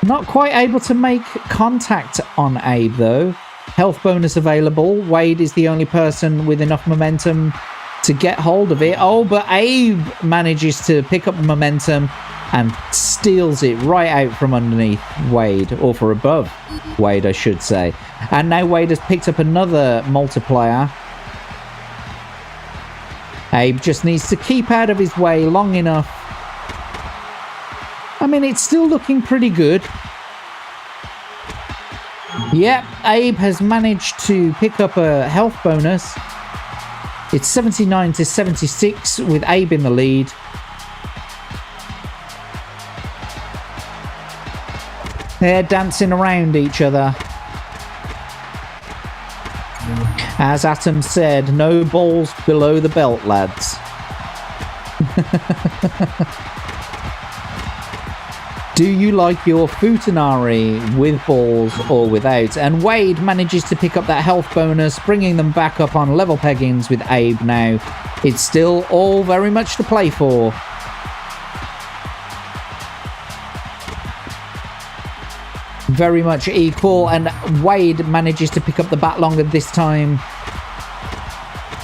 Not quite able to make contact on Abe though. Health bonus available. Wade is the only person with enough momentum to get hold of it. Oh, but Abe manages to pick up momentum and steals it right out from underneath Wade, or for above Wade, I should say. And now Wade has picked up another multiplier. Abe just needs to keep out of his way long enough. I mean, it's still looking pretty good. Yep, Abe has managed to pick up a health bonus. It's 79 to 76 with Abe in the lead. They're dancing around each other. As Atom said, no balls below the belt, lads. Do you like your futanari with balls or without? And Wade manages to pick up that health bonus, bringing them back up on level peggings with Abe now. It's still all very much to play for. Very much equal, and Wade manages to pick up the bat longer this time.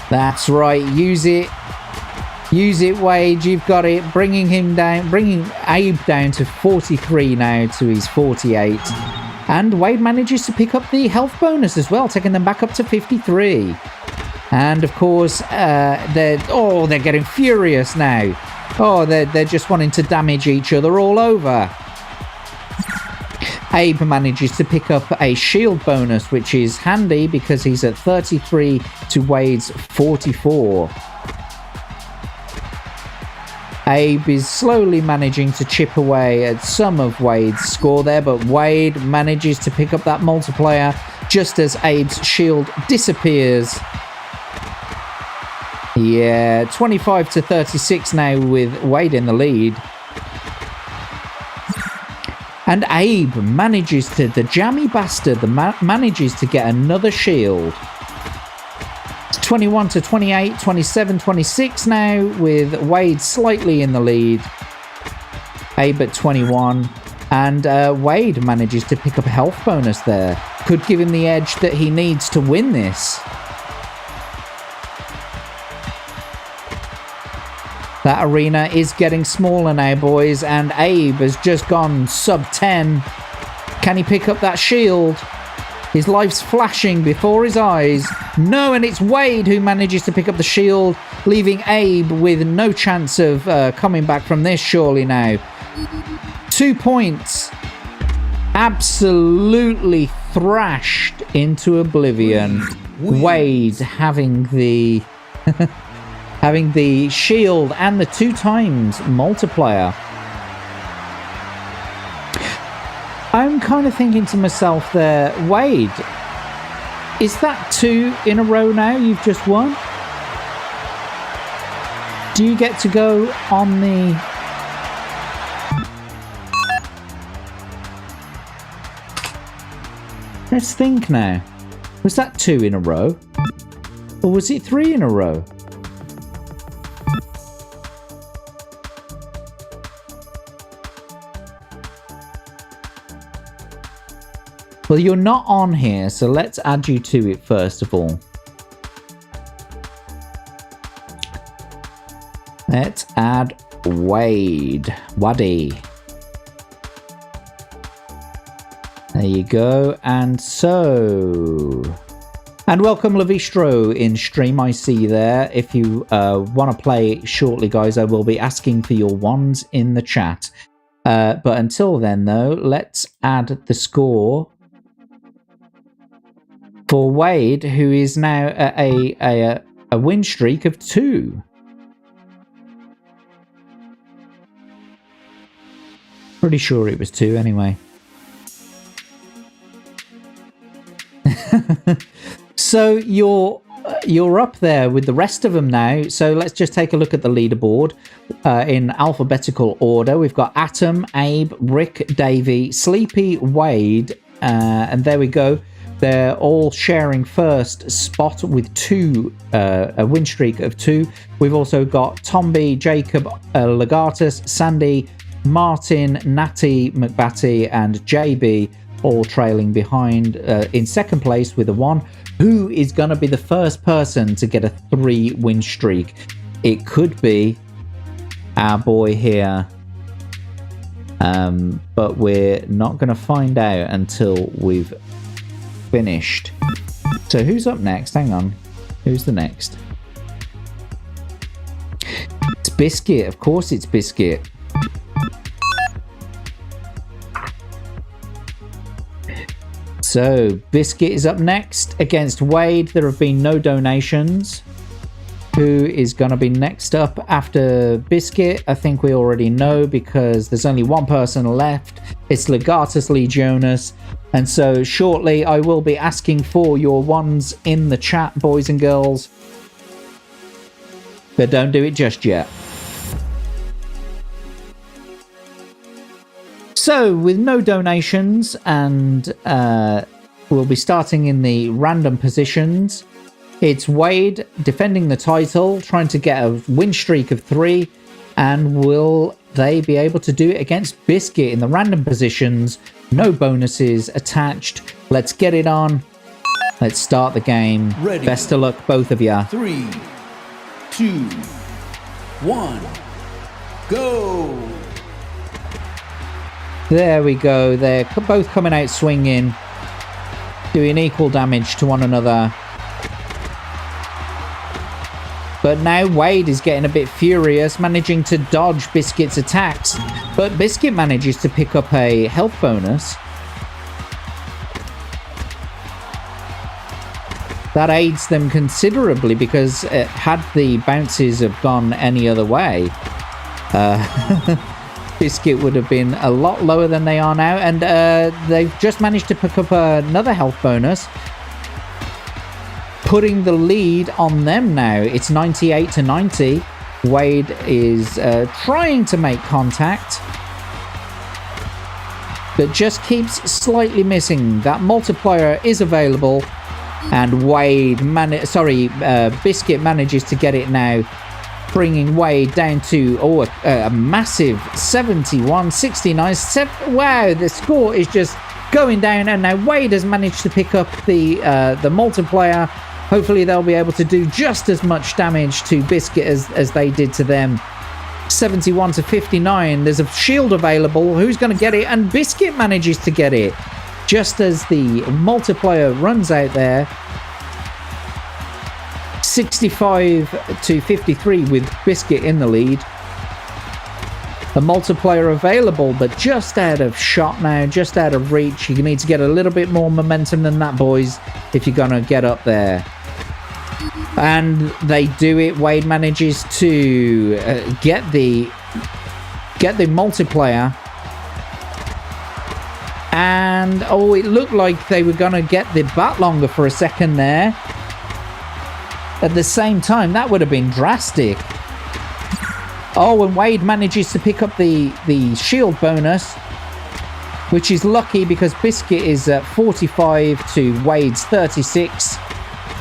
That's right, use it. Use it, Wade, you've got it. Bringing him down, bringing Abe down to 43 now to his 48. And Wade manages to pick up the health bonus as well, taking them back up to 53. And of course, they're getting furious now. Oh, they're just wanting to damage each other all over. Abe manages to pick up a shield bonus, which is handy because he's at 33 to Wade's 44. Abe is slowly managing to chip away at some of Wade's score there, but Wade manages to pick up that multiplier just as Abe's shield disappears. Yeah, 25 to 36 now with Wade in the lead. And Abe manages to, the jammy bastard, manages to get another shield. It's 21 to 28, 27, 26 now with Wade slightly in the lead. Abe at 21. And Wade manages to pick up a health bonus there. Could give him the edge that he needs to win this. That arena is getting smaller now, boys, and Abe has just gone sub 10. Can he pick up that shield? His life's flashing before his eyes. No, and it's Wade who manages to pick up the shield, leaving Abe with no chance of coming back from this, surely now. 2 points. Absolutely thrashed into oblivion. Wade having the... having the shield and the 2 times multiplier. I'm kind of thinking to myself there, Wade, is that 2 in a row now you've just won? Do you get to go on the... Let's think now. Was that 2 in a row? Or was it 3 in a row? Well, you're not on here, so let's add you to it first of all. Let's add Wade. Waddy. There you go. And so... And welcome Levistro in stream, I see there. If you want to play shortly, guys, I will be asking for your ones in the chat. But until then, though, let's add the score for Wade, who is now at a win streak of 2. Pretty sure it was 2 anyway. So you're up there with the rest of them now. So let's just take a look at the leaderboard in alphabetical order. We've got Atom, Abe, Rick, Davey, Sleepy, Wade, and there we go. They're all sharing first spot with 2, a win streak of 2. We've also got Tomby, Jacob, Legatus, Sandy, Martin, Natty, McBatty, and JB all trailing behind in second place with a 1. Who is going to be the first person to get a 3 win streak? It could be our boy here. But we're not going to find out until we've finished. So who's up next? Hang on. Who's the next? It's Biscuit. Of course it's Biscuit. So Biscuit is up next against Wade. There have been no donations. Who is going to be next up after Biscuit? I think we already know because there's only one person left. It's Legatus Legionis. And so shortly I will be asking for your ones in the chat, boys and girls. But don't do it just yet. So with no donations and we'll be starting in the random positions. It's Wade defending the title, trying to get a win streak of 3. And will they be able to do it against Biscuit in the random positions? No bonuses attached. Let's get it on. Let's start the game. Ready. Best of luck, both of ya. 3, 2, 1, go! There we go. They're both coming out swinging, doing equal damage to one another. But now Wade is getting a bit furious, managing to dodge Biscuit's attacks. But Biscuit manages to pick up a health bonus. That aids them considerably because had the bounces have gone any other way, Biscuit would have been a lot lower than they are now. And they've just managed to pick up another health bonus. putting the lead on them now. It's 98-90. Wade is trying to make contact, but just keeps slightly missing. That multiplier is available, and Biscuit manages to get it now, bringing Wade down to a massive 71-69. Wow, the score is just going down, and now Wade has managed to pick up the multiplier. Hopefully they'll be able to do just as much damage to Biscuit as they did to them. 71-59. There's a shield available. Who's going to get it? And Biscuit manages to get it just as the multiplier runs out there. 65-53 with Biscuit in the lead. The multiplier available, but just out of shot now, just out of reach. You need to get a little bit more momentum than that, boys, if you're going to get up there. And they do it. Wade manages to get the multiplier. And, it looked like they were going to get the bat longer for a second there. At the same time, that would have been drastic. And Wade manages to pick up the shield bonus, which is lucky because Biscuit is at 45 to Wade's 36.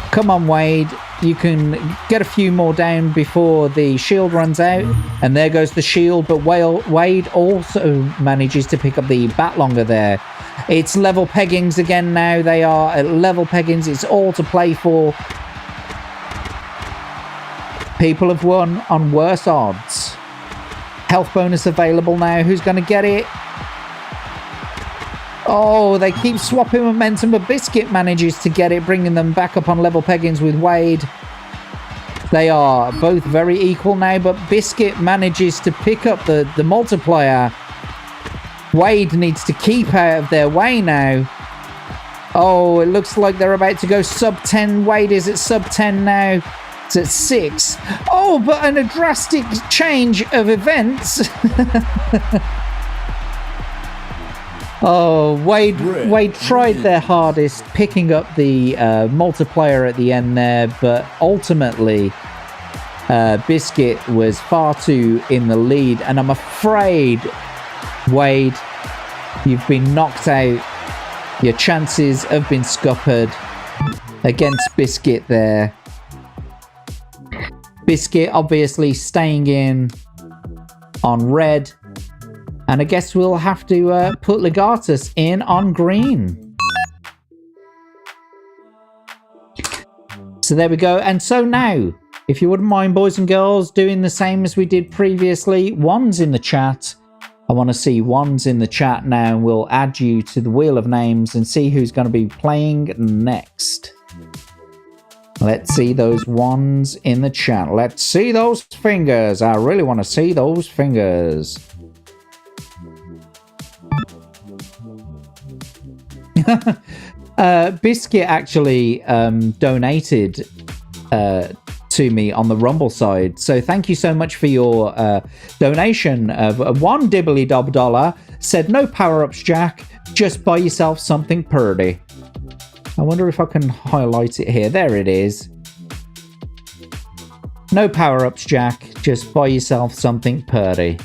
Come on, Wade. You can get a few more down before the shield runs out. And there goes the shield, but Wade also manages to pick up the bat longer there. It's level peggings again now. They are at level peggings. It's all to play for. People have won on worse odds. Health bonus available now. Who's going to get it? They keep swapping momentum, but Biscuit manages to get it, bringing them back up on level peggings with Wade. They are both very equal now, but Biscuit manages to pick up the multiplier. Wade needs to keep out of their way now. It looks like they're about to go sub 10. Wade is at sub 10 now. It's at 6. But a drastic change of events. Wade tried their hardest picking up the multiplier at the end there, but ultimately Biscuit was far too in the lead, and I'm afraid, Wade, you've been knocked out. Your chances have been scuppered against Biscuit there. Biscuit obviously staying in on red. And I guess we'll have to put Legatus in on green. So there we go. And so now, if you wouldn't mind, boys and girls, doing the same as we did previously, ones in the chat. I want to see ones in the chat now. And we'll add you to the wheel of names and see who's going to be playing next. Let's see those ones in the chat. Let's see those fingers. I really want to see those fingers. Biscuit actually donated to me on the Rumble side, so thank you so much for your donation of $1 dibbly-dob dollar. Said no power-ups, Jack, just buy yourself something purdy. I wonder if I can highlight it here. There it is. No power-ups, Jack, just buy yourself something purdy.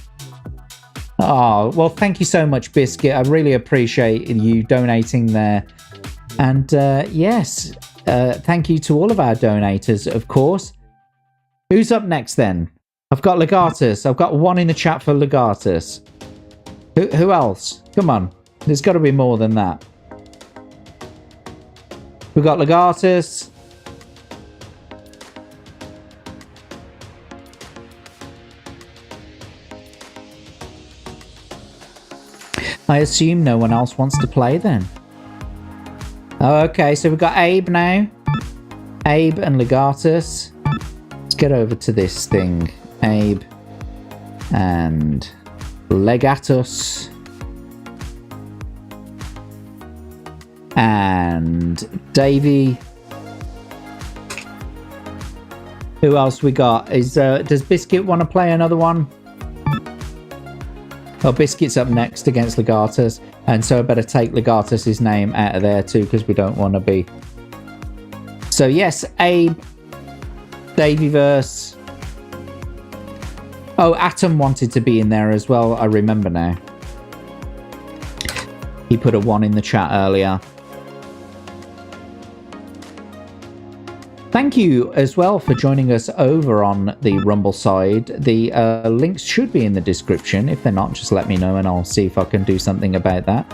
Well, thank you so much, Biscuit. I really appreciate you donating there. And yes, thank you to all of our donators, of course. Who's up next then? I've got Legatus. I've got one in the chat for Legatus. Who else? Come on. There's got to be more than that. We've got Legatus. I assume no one else wants to play then. Okay, so we've got Abe now. Abe and Legatus. Let's get over to this thing. Abe and Legatus. And Davey. Who else we got? Does Biscuit want to play another one? Well, Biscuit's up next against Legatus, and so I better take Legatus' name out of there too, because we don't want to be So yes, Abe, Davyverse. Oh, Atom wanted to be in there as well. I remember now. He put a 1 in the chat earlier. Thank you as well for joining us over on the Rumble side. The links should be in the description. If they're not, just let me know and I'll see if I can do something about that.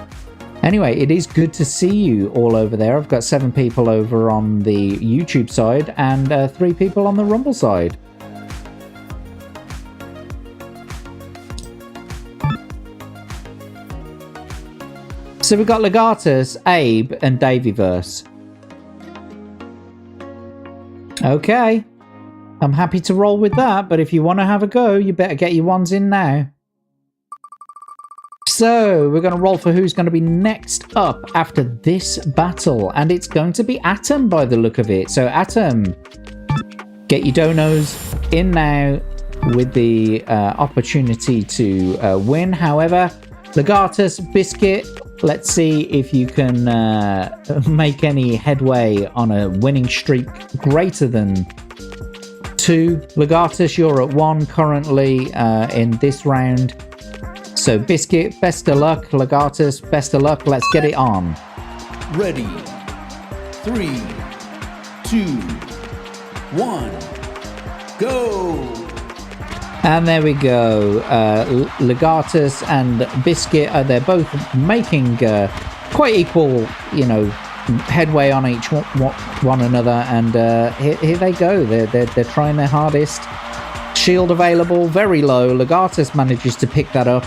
Anyway, it is good to see you all over there. I've got 7 people over on the YouTube side and 3 people on the Rumble side. So we've got Legatus, Abe, and Davyverse. Okay, I'm happy to roll with that, but if you want to have a go, you better get your ones in now. So, we're going to roll for who's going to be next up after this battle, and it's going to be Atom by the look of it. So, Atom, get your donos in now with the opportunity to win. However, Legatus, Biscuit, let's see if you can make any headway on a winning streak greater than 2. Legatus, you're at 1 currently in this round. So Biscuit, best of luck. Legatus, best of luck. Let's get it on. Ready. 3, 2, 1, go! And there we go. Legatus and Biscuit, they're both making quite equal, headway on each one another. And here they go. They're trying their hardest. Shield available, very low. Legatus manages to pick that up,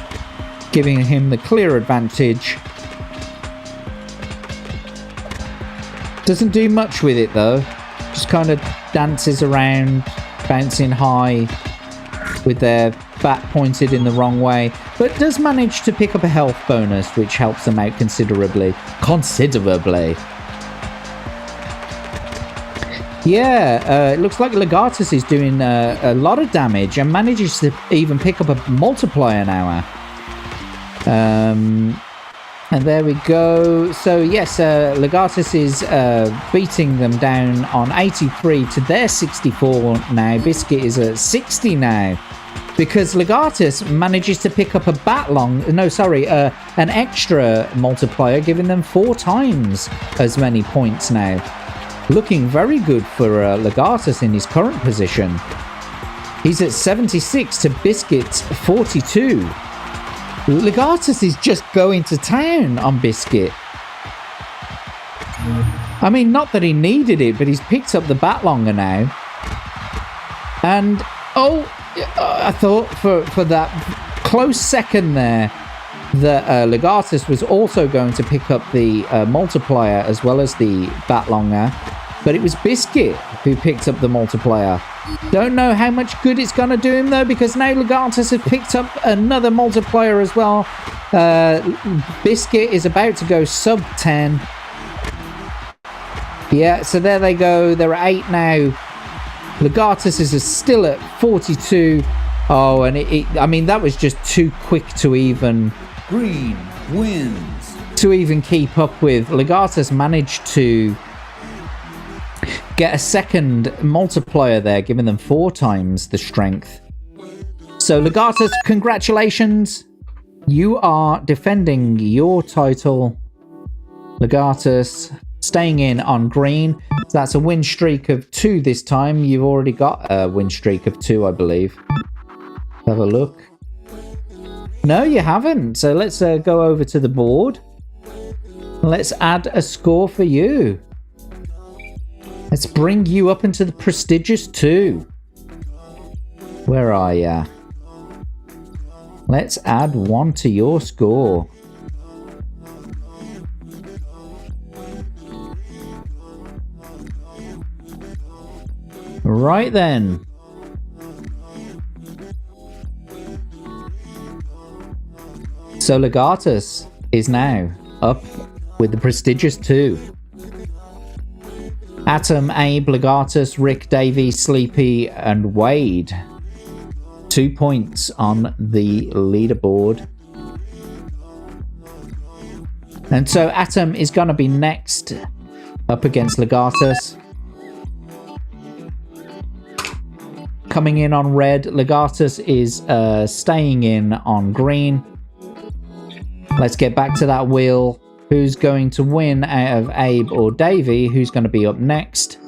giving him the clear advantage. Doesn't do much with it though. Just kind of dances around, bouncing high, with their bat pointed in the wrong way, but does manage to pick up a health bonus, which helps them out considerably. Yeah, it looks like Legatus is doing a lot of damage and manages to even pick up a multiplier now. And there we go. So yes, Legatus is beating them down on 83 to their 64 now. Biscuit is at 60 now, because Legatus manages to pick up an extra multiplier, giving them 4 times as many points now. Looking very good for Legatus in his current position. He's at 76 to Biscuit's 42. Legatus is just going to town on Biscuit. I mean, not that he needed it, but he's picked up the bat longer now. And, I thought for that close second there that Legatus was also going to pick up the multiplier as well as the bat longer. But it was Biscuit who picked up the multiplier. Don't know how much good it's going to do him, though, because now Legatus has picked up another multiplier as well. Biscuit is about to go sub 10. Yeah, so there they go. They're at 8 now. Legatus is still at 42. Oh, and I mean, that was just too quick to even... Green wins. To even keep up with. Legatus managed to get a second multiplier there, giving them 4 times the strength. So Legatus, congratulations. You are defending your title. Legatus staying in on green. So that's a win streak of 2 this time. You've already got a win streak of 2, I believe. Have a look. No, you haven't. So let's go over to the board. Let's add a score for you. Let's bring you up into the prestigious 2. Where are ya? Let's add 1 to your score. Right then. So Legatus is now up with the prestigious 2. Atom, Abe, Legatus, Rick, Davey, Sleepy, and Wade. 2 points on the leaderboard. And so Atom is going to be next up against Legatus. coming in on red. Legatus is staying in on green. Let's get back to that wheel. Who's going to win out of Abe or Davey? Who's going to be up next?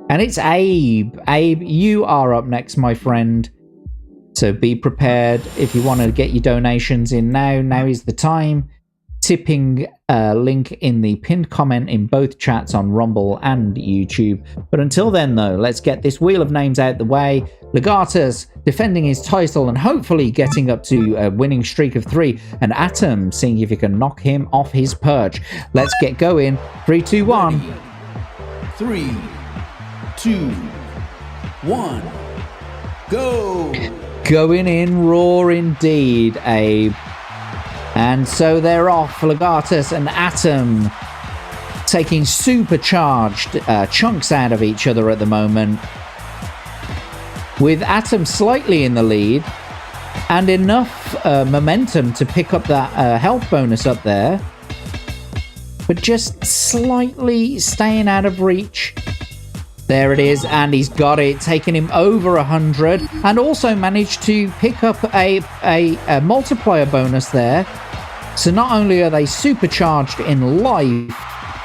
And it's Abe. Abe, you are up next, my friend. So be prepared if you want to get your donations in now. Now is the time. Tipping link in the pinned comment in both chats on Rumble and YouTube. But until then, though, let's get this wheel of names out the way. Legatus defending his title and hopefully getting up to a winning streak of 3. And Atom seeing if he can knock him off his perch. Let's get going. 3, 2, 1. 3, 2, 1, go! Going in raw indeed, Abe. And so they're off, Legatus and Atom taking supercharged chunks out of each other at the moment. With Atom slightly in the lead and enough momentum to pick up that health bonus up there, but just slightly staying out of reach. There it is, and he's got it, taking him over 100, and also managed to pick up a multiplier bonus there. So not only are they supercharged in life,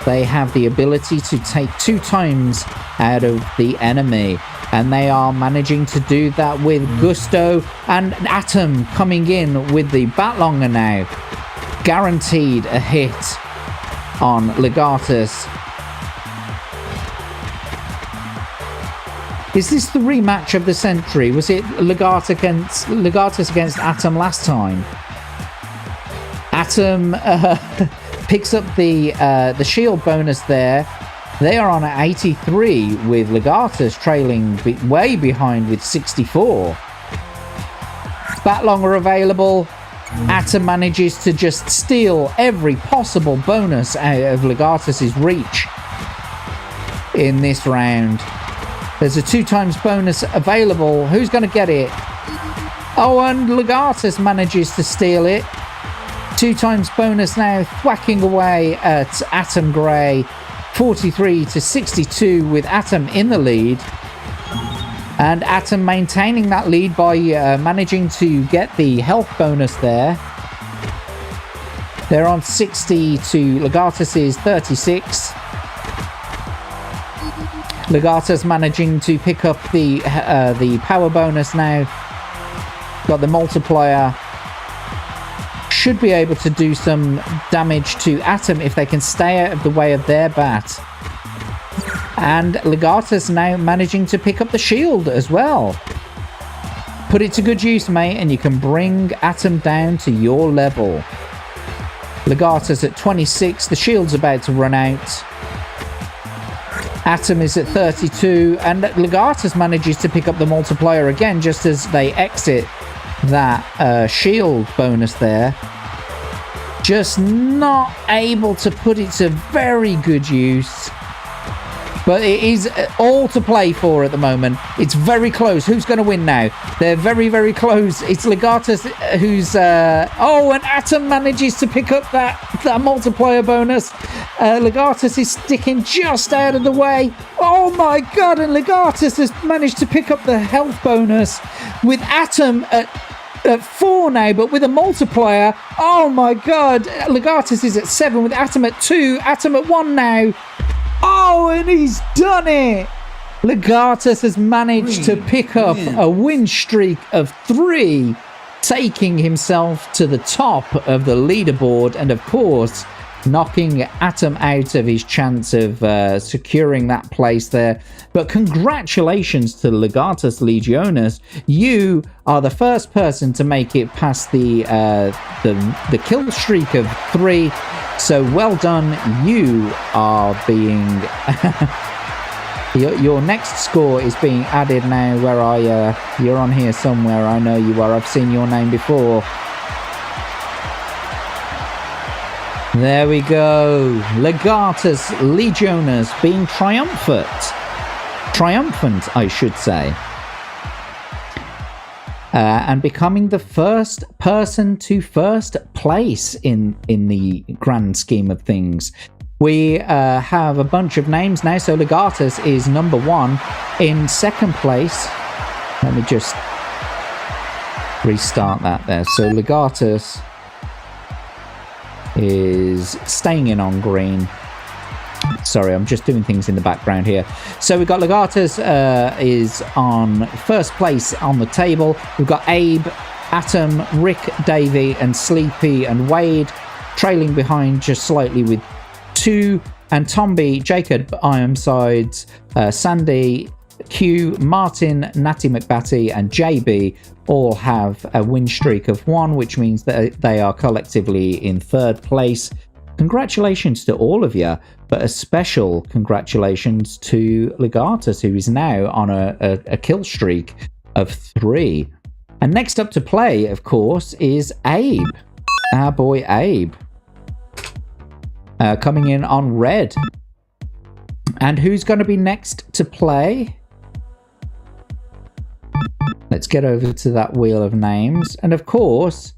they have the ability to take 2 times out of the enemy. And they are managing to do that with gusto, and Atom coming in with the Batlonger now. Guaranteed a hit on Legatus. Is this the rematch of the century? Was it Legatus against Atom last time? Atom picks up the shield bonus there. They are on 83 with Legatus trailing way behind with 64. Batlonger available. Atom manages to just steal every possible bonus out of Legatus's reach in this round. There's a 2 times bonus available. Who's going to get it? Oh, and Legatus manages to steal it. 2 times bonus now, thwacking away at Atom Grey. 43 to 62 with Atom in the lead. And Atom maintaining that lead by managing to get the health bonus there. They're on 60 to Legatus's 36. Legatus managing to pick up the power bonus now. Got the multiplier. Should be able to do some damage to Atom if they can stay out of the way of their bat. And Legatus now managing to pick up the shield as well. Put it to good use, mate, and you can bring Atom down to your level. Legatus at 26. The shield's about to run out. Atom is at 32, and Legatus manages to pick up the multiplier again just as they exit that shield bonus there. Just not able to put it to very good use. But it is all to play for at the moment. It's very close. Who's going to win now? They're very, very close. It's Legatus who's... Oh, and Atom manages to pick up that multiplier bonus. Legatus is sticking just out of the way. Oh my god, and Legatus has managed to pick up the health bonus with Atom at 4 now, but with a multiplier. Oh my god, Legatus is at 7 with Atom at 2, Atom at 1 now. Oh, and he's done it. Legatus has managed to pick up a win streak of 3, taking himself to the top of the leaderboard, and of course knocking Atom out of his chance of securing that place there. But congratulations to Legatus Legionis. You are the first person to make it past the kill streak of 3. So well done. You are being... your next score is being added now. Where are you? You're on here somewhere. I know you are. I've seen your name before. There we go. Legatus Legionis being triumphant, I should say. And becoming the first person to first place in the grand scheme of things. We have a bunch of names now. So Legatus is number 1. In second place, let me just restart that there. So Legatus is staying in on green. Sorry, I'm just doing things in the background here. So we've got Legatus is on first place on the table. We've got Abe, Atom, Rick, Davey, and Sleepy and Wade trailing behind just slightly with 2. And Tomby, Jacob Ironsides, Sandy, Q, Martin, Natty McBatty, and JB all have a win streak of 1, which means that they are collectively in third place. Congratulations to all of you, but a special congratulations to Legatus, who is now on a kill streak of 3. And next up to play, of course, is Abe. Our boy Abe. Coming in on red. And who's going to be next to play? Let's get over to that wheel of names. And of course,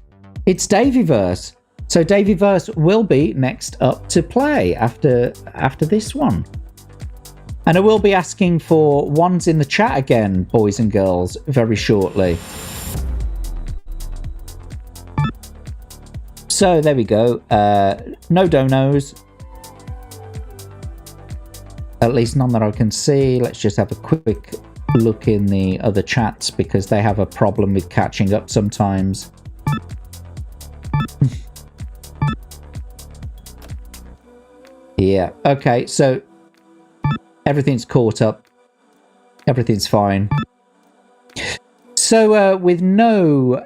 it's Davyverse. So Davyverse will be next up to play after this one. And I will be asking for ones in the chat again, boys and girls, very shortly. So there we go. No donos. At least none that I can see. Let's just have a quick look in the other chats because they have a problem with catching up sometimes. Yeah, okay, so everything's caught up. Everything's fine. So with no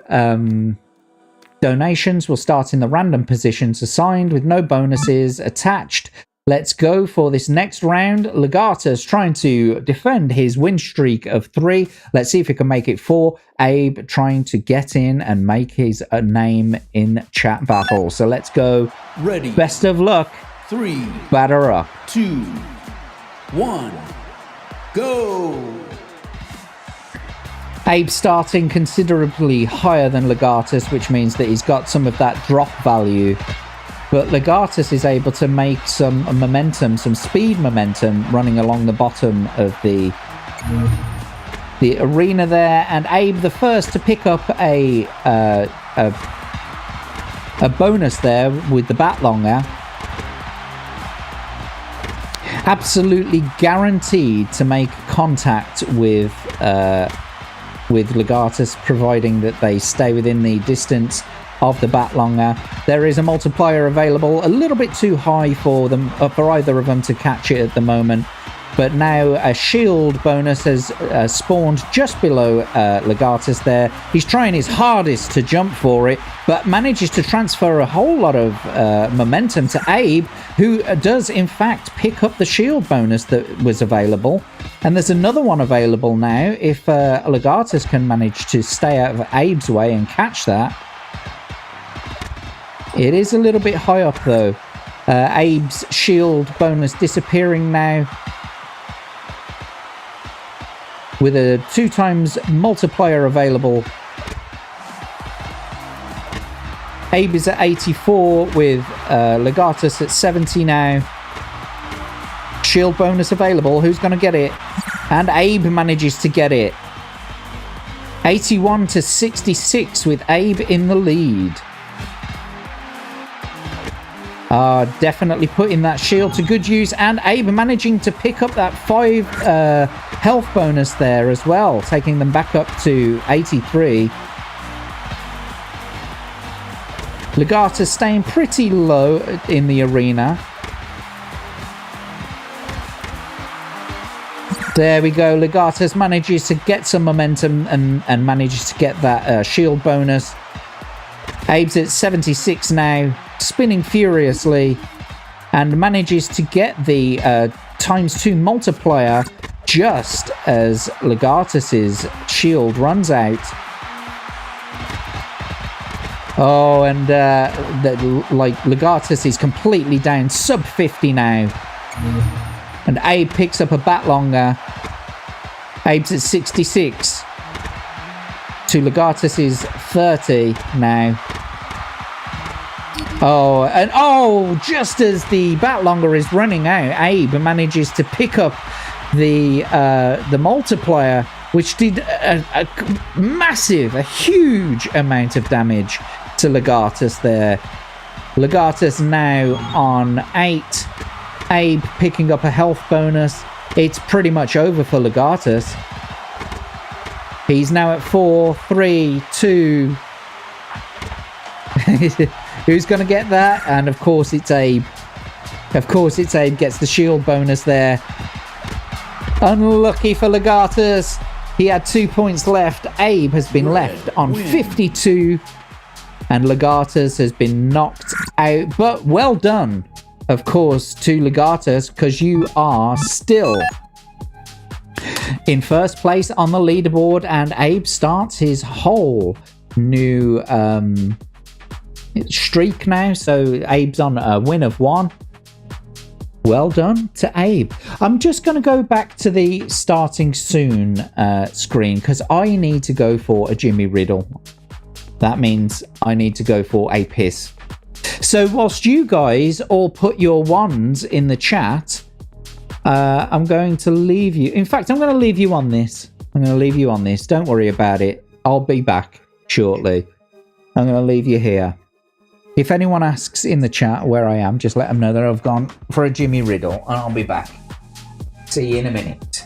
donations, we'll start in the random positions assigned with no bonuses attached. Let's go for this next round. Legatus trying to defend his win streak of 3. Let's see if he can make it 4. Abe trying to get in and make his name in chat battle. So let's go. Ready. Best of luck. 3, Batter up. 2, 1, go! Abe starting considerably higher than Legatus, which means that he's got some of that drop value. But Legatus is able to make some momentum, some speed momentum running along the bottom of the arena there. And Abe, the first to pick up a bonus there with the Batlonger. Absolutely guaranteed to make contact with Legatus, providing that they stay within the distance of the Batlonger. There is a multiplier available, a little bit too high for them, for either of them to catch it at the moment. But now a shield bonus has spawned just below Legatus there. He's trying his hardest to jump for it, but manages to transfer a whole lot of momentum to Abe, who does in fact pick up the shield bonus that was available. And there's another one available now if Legatus can manage to stay out of Abe's way and catch that. It is a little bit high up though. Abe's shield bonus disappearing now, with a 2 times multiplier available. Abe is at 84 with Legatus at 70 now. Shield bonus available. Who's going to get it? And Abe manages to get it. 81 to 66 with Abe in the lead. Definitely putting that shield to good use, and Abe managing to pick up that 5 health bonus there as well, taking them back up to 83. Legatus staying pretty low in the arena. There we go. Legatus manages to get some momentum and manages to get that shield bonus. Abe's at 76 now, spinning furiously, and manages to get the ×2 multiplier just as Legatus's shield runs out. Oh, and Legatus is completely down, sub 50 now. And Abe picks up a Batlonger. Abe's at 66 to Legatus's 30 now. Oh, and just as the bat longer is running out, Abe manages to pick up the multiplier, which did a massive, a huge amount of damage to Legatus there. Legatus now on 8. Abe picking up a health bonus. It's pretty much over for Legatus. He's now at 4, 3, 2. Who's going to get that? And of course it's Abe. Of course it's Abe. Gets the shield bonus there. Unlucky for Legatus. He had 2 points left. Abe has been left on 52. And Legatus has been knocked out. But well done, of course, to Legatus, because you are still in first place on the leaderboard. And Abe starts his whole new streak now. So Abe's on a win of 1. Well done to Abe. I'm just going to go back to the starting soon screen because I need to go for a Jimmy Riddle. That means I need to go for a piss. So whilst you guys all put your ones in the chat, I'm going to leave you. In fact, I'm going to leave you on this. I'm going to leave you on this. Don't worry about it. I'll be back shortly. I'm going to leave you here. If anyone asks in the chat where I am, just let them know that I've gone for a Jimmy Riddle and I'll be back. See you in a minute.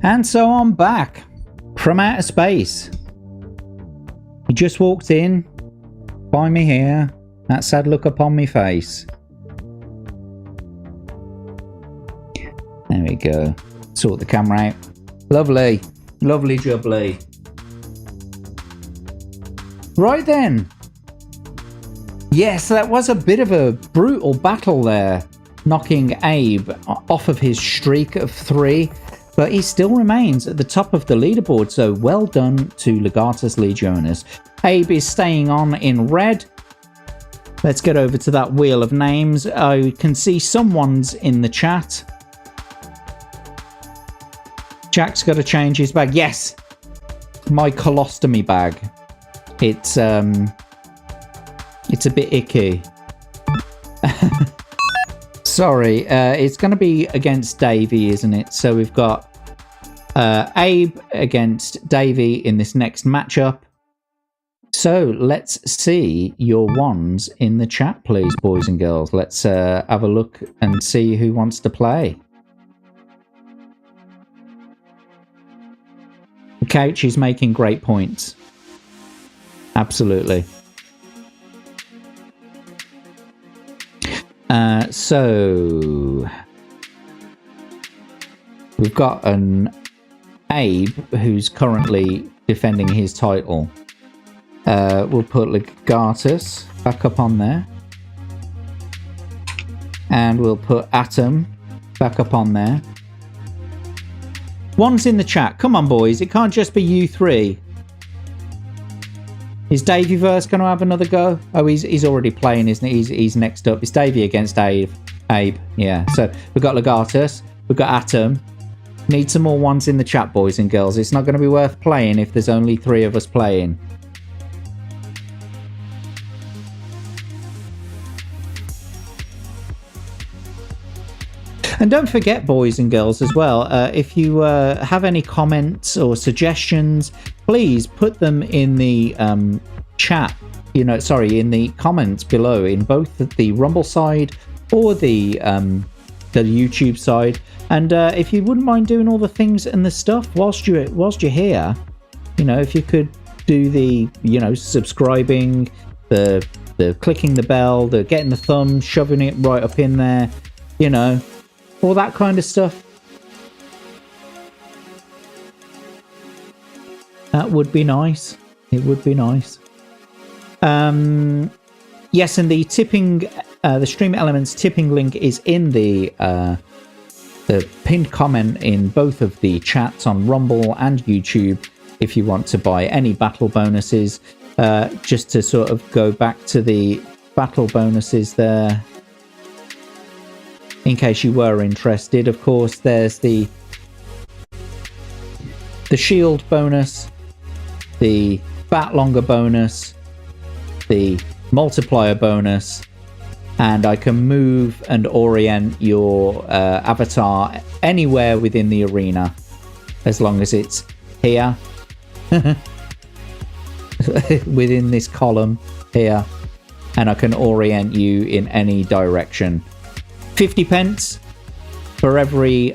And so I'm back from outer space. He just walked in, find me here, that sad look upon me face. There we go. Sort the camera out. Lovely. Lovely jubbly. Right then. Yes, that was a bit of a brutal battle there, knocking Abe off of his streak of 3. But he still remains at the top of the leaderboard, so well done to Legatus Legionis. Abe is staying on in red. Let's get over to that wheel of names. I can see someone's in the chat. Jack's got to change his bag. Yes! My colostomy bag. It's a bit icky. Sorry, it's going to be against Davey, isn't it? So we've got Abe against Davey in this next matchup. So let's see your ones in the chat, please, boys and girls. Let's have a look and see who wants to play. The couch is making great points. Absolutely. So we've got an Abe who's currently defending his title. We'll put Legatus back up on there. And we'll put Atom back up on there. One's in the chat. Come on, boys. It can't just be you three. Is Daveyverse going to have another go? Oh, he's already playing, isn't he? He's next up. It's Davey against Dave. Abe, yeah. So we've got Legatus, we've got Atom. Need some more ones in the chat, boys and girls. It's not going to be worth playing if there's only 3 of us playing. And don't forget, boys and girls, as well, if you have any comments or suggestions, please put them in the chat, in the comments below, in both the Rumble side or the YouTube side. And if you wouldn't mind doing all the things and the stuff whilst you're here, if you could do the, subscribing, the clicking the bell, the getting the thumb, shoving it right up in there, all that kind of stuff. That would be nice. It would be nice. Yes, and the tipping, the Stream Elements tipping link is in the pinned comment in both of the chats on Rumble and YouTube. If you want to buy any battle bonuses, just to sort of go back to the battle bonuses there. In case you were interested, of course, there's the shield bonus, the bat longer bonus, the multiplier bonus, and I can move and orient your avatar anywhere within the arena, as long as it's here, within this column here, and I can orient you in any direction. 50 pence for every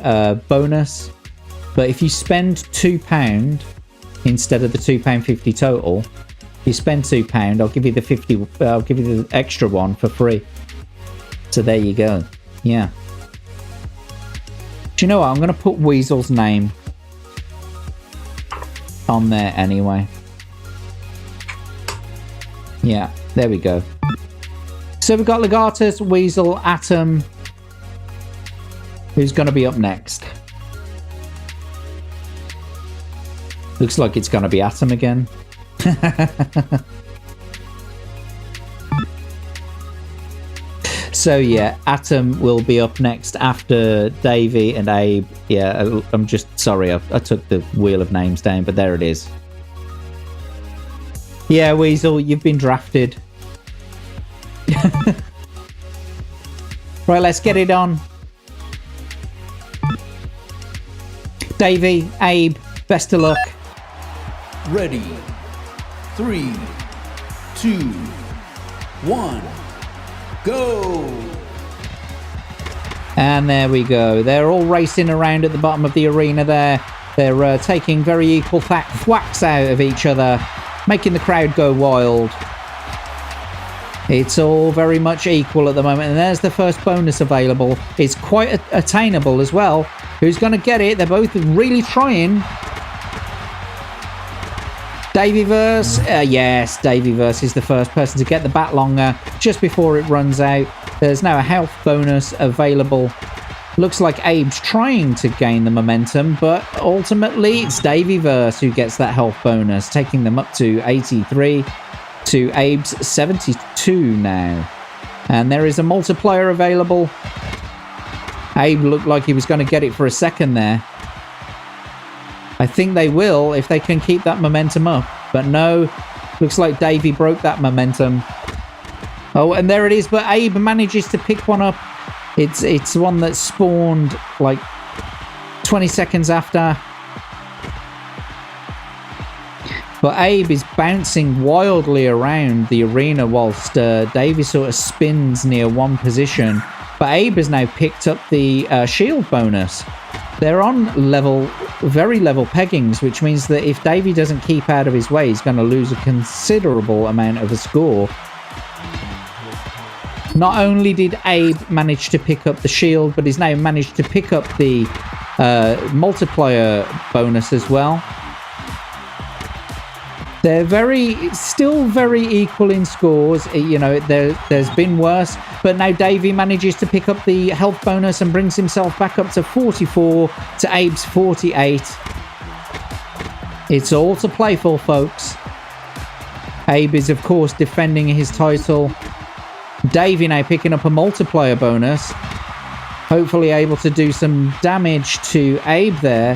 bonus, but if you spend £2 instead of the £2.50 total, you spend £2, I'll give you the 50. I'll give you the extra one for free. So there you go. Yeah. Do you know what? I'm going to put Weasel's name on there anyway. Yeah, there we go. So we've got Legatus, Weasel, Atom. Who's going to be up next? Looks like it's going to be Atom again. So yeah, Atom will be up next after Davey and Abe. Yeah, I'm just sorry, I took the wheel of names down, but there it is. Yeah, Weasel, you've been drafted. Right, let's get it on. Davey, Abe, best of luck. Ready. 3, 2, 1, go! And there we go. They're all racing around at the bottom of the arena there. They're taking very equal thwacks out of each other, making the crowd go wild. It's all very much equal at the moment. And there's the first bonus available. It's quite attainable as well. Who's going to get it? They're both really trying. Davyverse, yes, Davyverse is the first person to get the bat longer just before it runs out. There's now a health bonus available. Looks like Abe's trying to gain the momentum, but ultimately it's Davyverse who gets that health bonus, taking them up to 83 to Abe's 72 now. And there is a multiplier available. Abe looked like he was going to get it for a second there. I think they will if they can keep that momentum up. But no, looks like Davey broke that momentum. Oh, and there it is. But Abe manages to pick one up. It's one that spawned like 20 seconds after. But Abe is bouncing wildly around the arena whilst Davey sort of spins near one position. But Abe has now picked up the shield bonus. They're on very level peggings, which means that if Davey doesn't keep out of his way, he's going to lose a considerable amount of a score. Not only did Abe manage to pick up the shield, but he's now managed to pick up the multiplier bonus as well. They're still very equal in scores. You know, there's been worse, but now Davey manages to pick up the health bonus and brings himself back up to 44 to Abe's 48. It's all to play for, folks. Abe is, of course, defending his title. Davey now picking up a multiplier bonus. Hopefully able to do some damage to Abe there.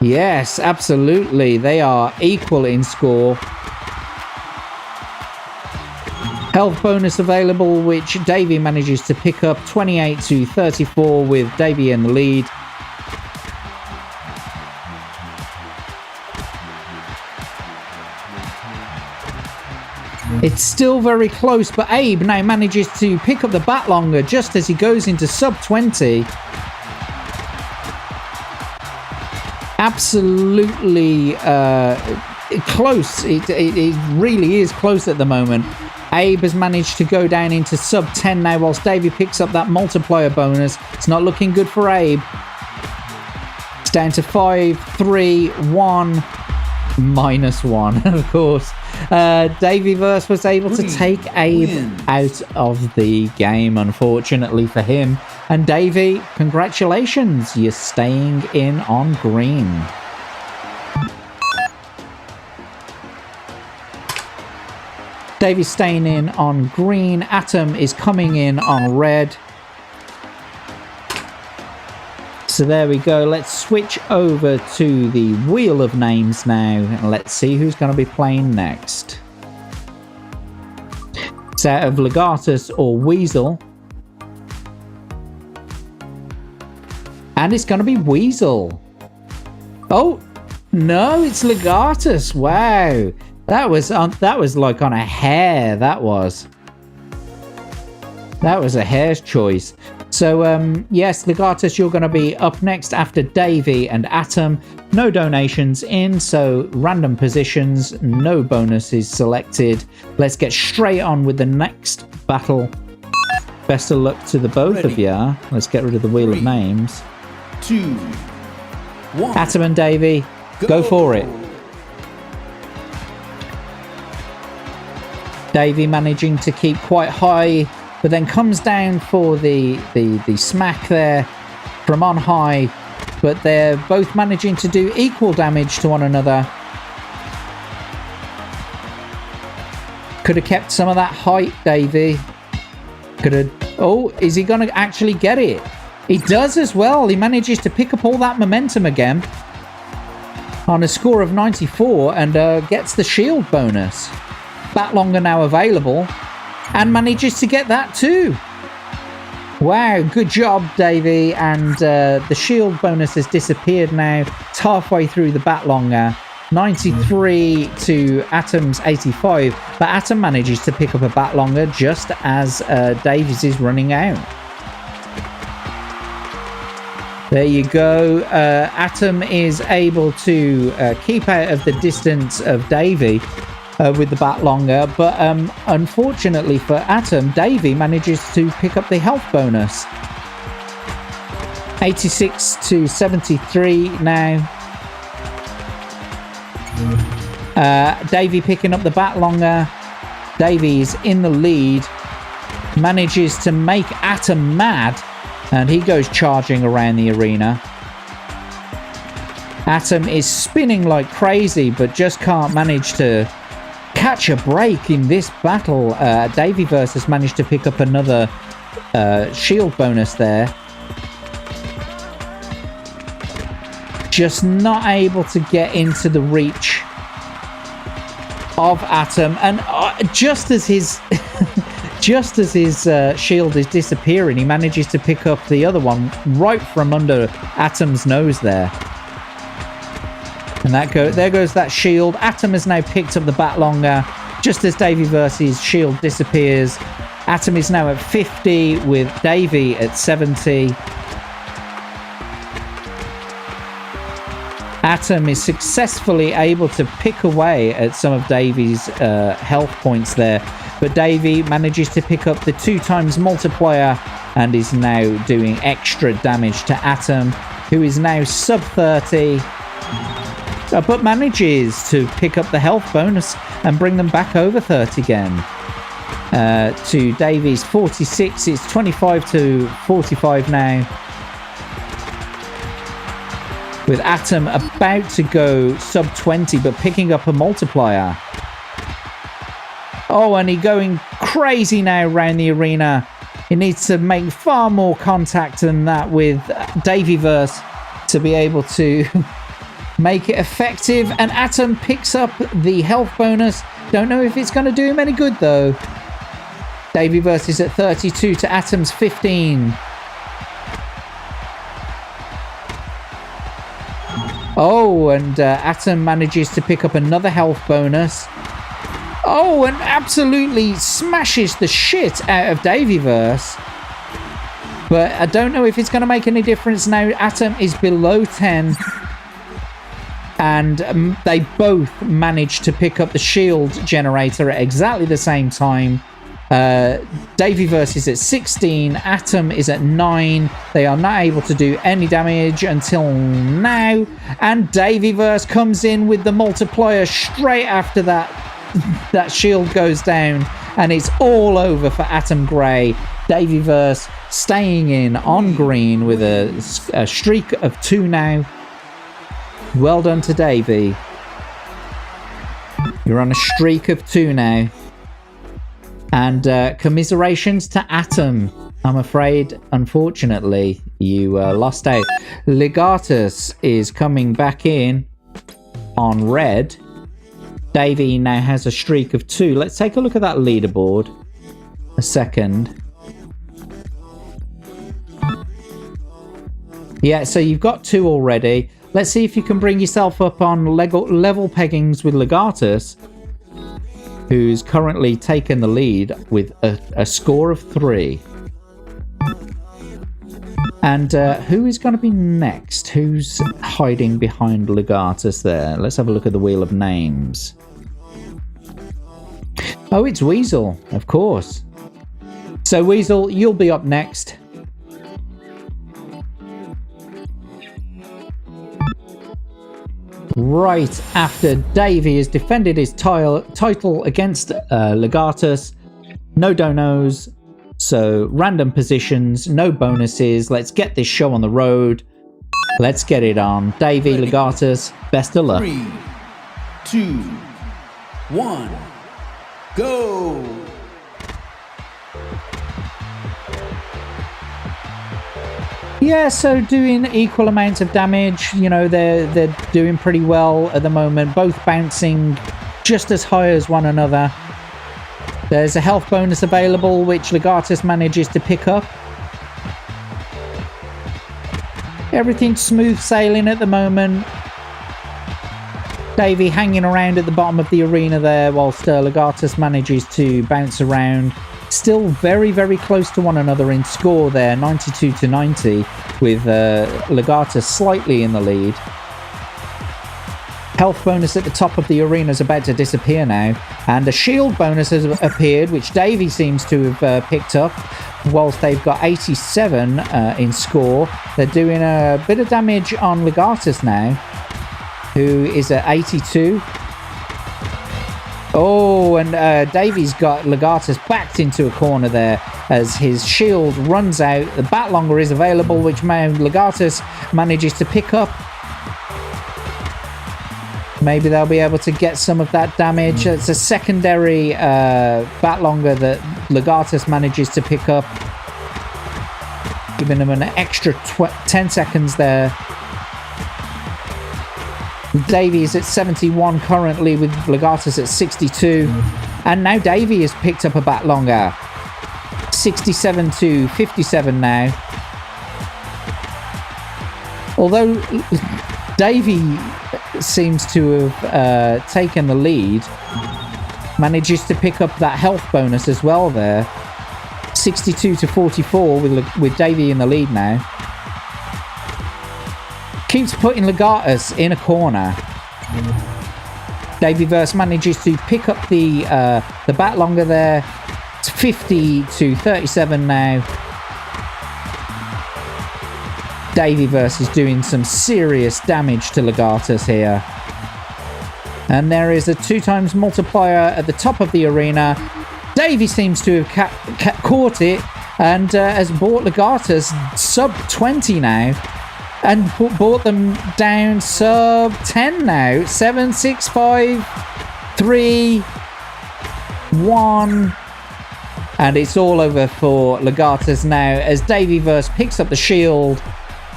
Yes, absolutely. They are equal in score. Health bonus available, which Davey manages to pick up 28-34 with Davey in the lead. It's still very close, but Abe now manages to pick up the bat longer just as he goes into sub 20. Absolutely close. It really is close at the moment. Abe has managed to go down into sub 10 now, whilst Davey picks up that multiplier bonus. It's not looking good for Abe. It's down to 5, 3, 1, -1, of course. Daveyverse was able to take Abe out of the game, unfortunately for him. And Davey, congratulations, you're staying in on green. Davey's staying in on green. Atom is coming in on red. So there we go. Let's switch over to the wheel of names now, and let's see who's going to be playing next. It's out of Legatus or Weasel. And it's going to be Weasel. Oh, no, it's Legatus. Wow. That was like on a hair. That was a hair's choice. So, yes, Legatus, you're going to be up next after Davey and Atom. No donations in, so random positions, no bonuses selected. Let's get straight on with the next battle. Best of luck to the both of you. Let's get rid of the wheel of names. 2, 1. Atom and Davey, go for it. Davey managing to keep quite high, but then comes down for the smack there from on high. But they're both managing to do equal damage to one another. Could have kept some of that height, Davey. Could have... Oh, is he going to actually get it? He does as well. He manages to pick up all that momentum again on a score of 94 and gets the shield bonus. Bat longer now available, and manages to get that too. Wow, good job, Davey. And the shield bonus has disappeared now. It's halfway through the bat longer. 93 to Atom's 85, but Atom manages to pick up a bat longer just as Davies is running out. There you go. Atom is able to keep out of the distance of Davey with the bat longer, but unfortunately for Atom, Davey manages to pick up the health bonus. 86 to 73 now. Davey picking up the bat longer. Davey is in the lead, manages to make Atom mad, and he goes charging around the arena. Atom is spinning like crazy, but just can't manage to catch a break in this battle. Daveyverse has managed to pick up another shield bonus there. Just not able to get into the reach of Atom, and just as his shield is disappearing, he manages to pick up the other one right from under Atom's nose there. And there goes that shield. Atom has now picked up the bat longer just as Daveyverse's shield disappears. Atom is now at 50 with Davey at 70. Atom is successfully able to pick away at some of Davey's health points there, but Davey manages to pick up the 2x multiplier and is now doing extra damage to Atom, who is now sub 30. But manages to pick up the health bonus and bring them back over 30 again. To Davey's 46, it's 25 to 45 now. With Atom about to go sub 20, but picking up a multiplier. Oh, and he's going crazy now around the arena. He needs to make far more contact than that with Davyverse to be able to make it effective. And Atom picks up the health bonus. Don't know if it's going to do him any good, though. Davyverse is at 32 to Atom's 15. Oh, and Atom manages to pick up another health bonus. Oh, and absolutely smashes the shit out of Davyverse. But I don't know if it's going to make any difference now. Atom is below 10. And they both managed to pick up the shield generator at exactly the same time. Davyverse is at 16. Atom is at 9. They are not able to do any damage until now. And Davyverse comes in with the multiplier straight after that. That shield goes down. And it's all over for Atom Grey. Davyverse staying in on green with a streak of 2 now. Well done to Davy. You're on a streak of 2 now. And commiserations to Atom. I'm afraid, unfortunately, you lost out. Legatus is coming back in on red. Davy now has a streak of 2. Let's take a look at that leaderboard. A second. Yeah, so you've got 2 already. Let's see if you can bring yourself up on level peggings with Legatus, who's currently taken the lead with a score of 3. And who is going to be next? Who's hiding behind Legatus there? Let's have a look at the wheel of names. Oh, it's Weasel, of course. So Weasel, you'll be up next. Right after Davy has defended his title against Legatus. No donos, so random positions, no bonuses. Let's get this show on the road. Let's get it on. Davy, Legatus, best of luck. 3, 2, 1, go! Yeah, so doing equal amounts of damage. You know, they're doing pretty well at the moment. Both bouncing just as high as one another. There's a health bonus available, which Legatus manages to pick up. Everything's smooth sailing at the moment. Davy hanging around at the bottom of the arena there, whilst Legatus manages to bounce around. Still very, very close to one another in score there, 92 to 90, with Legatus slightly in the lead. Health bonus at the top of the arena is about to disappear now, and a shield bonus has appeared, which Davy seems to have picked up, whilst they've got 87 in score. They're doing a bit of damage on Legatus now, who is at 82. Oh, and Davy's got Legatus backed into a corner there as his shield runs out. The Batlonger is available, which Legatus manages to pick up. Maybe they'll be able to get some of that damage. It's a secondary Batlonger that Legatus manages to pick up, giving him an extra 10 seconds there. Davy is at 71 currently, with Legatus at 62. And now Davy has picked up a Batlonger. 67 to 57 now. Although Davy seems to have taken the lead, manages to pick up that health bonus as well there. 62 to 44 with Davy in the lead now. Keeps putting Legatus in a corner. Davyverse manages to pick up the Batlonger there. It's 50 to 37 now. Davyverse is doing some serious damage to Legatus here. And there is a 2x multiplier at the top of the arena. Davy seems to have caught it and has brought Legatus sub 20 now. And brought them down sub 10 now. 7, 6, 5, 3, 1. And it's all over for Legatus now as Davyverse picks up the shield.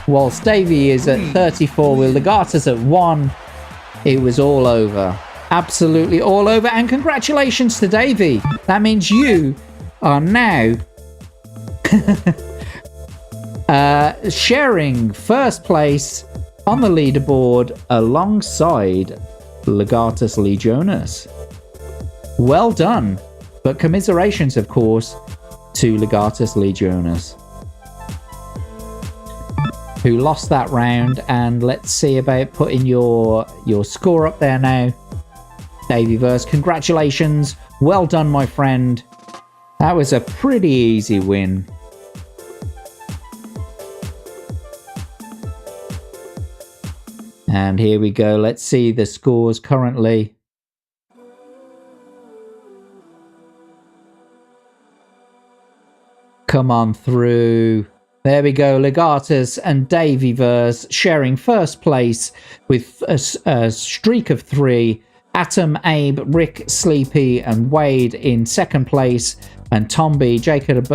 Whilst Davy is at 34 with Legatus at 1. It was all over. Absolutely all over. And congratulations to Davy. That means you are now sharing first place on the leaderboard alongside Legatus Legionis. Well done. But commiserations, of course, to Legatus Legionis, who lost that round. And let's see about putting your score up there now. Davyverse, congratulations. Well done, my friend. That was a pretty easy win. And here we go. Let's see the scores currently. Come on through. There we go. Legatus and Davyverse sharing first place with a streak of 3. Atom, Abe, Rick, Sleepy, and Wade in second place. And Tomby, Jacob,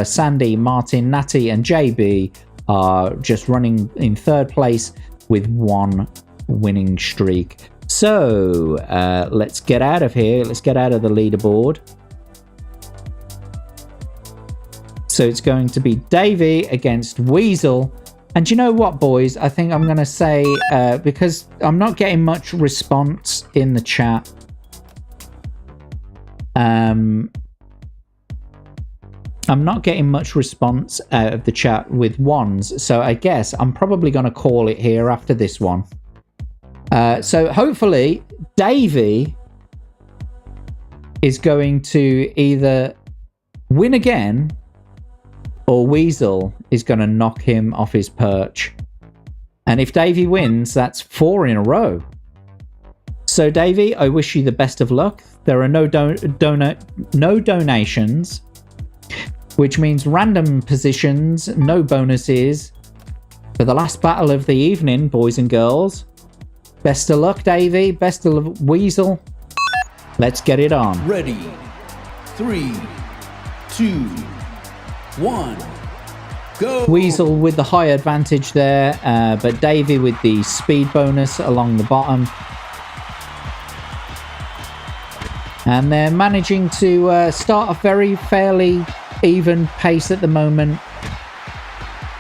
Sandy, Martin, Natty, and JB are just running in third place with 1 winning streak. So let's get out of here. Let's get out of the leaderboard. So it's going to be Davy against Weasel. And you know what, boys? I think I'm going to say, because I'm not getting much response in the chat. I'm not getting much response out of the chat with ones. So I guess I'm probably going to call it here after this one. So hopefully Davy is going to either win again, or Weasel is going to knock him off his perch. And if Davy wins, that's 4 in a row. So Davy, I wish you the best of luck. There are no donations, which means random positions, no bonuses. For the last battle of the evening, boys and girls. Best of luck, Davy. Best of luck, Weasel. Let's get it on. Ready. 3, 2, 1, go! Weasel with the high advantage there, but Davy with the speed bonus along the bottom. And they're managing to start a very fairly even pace at the moment.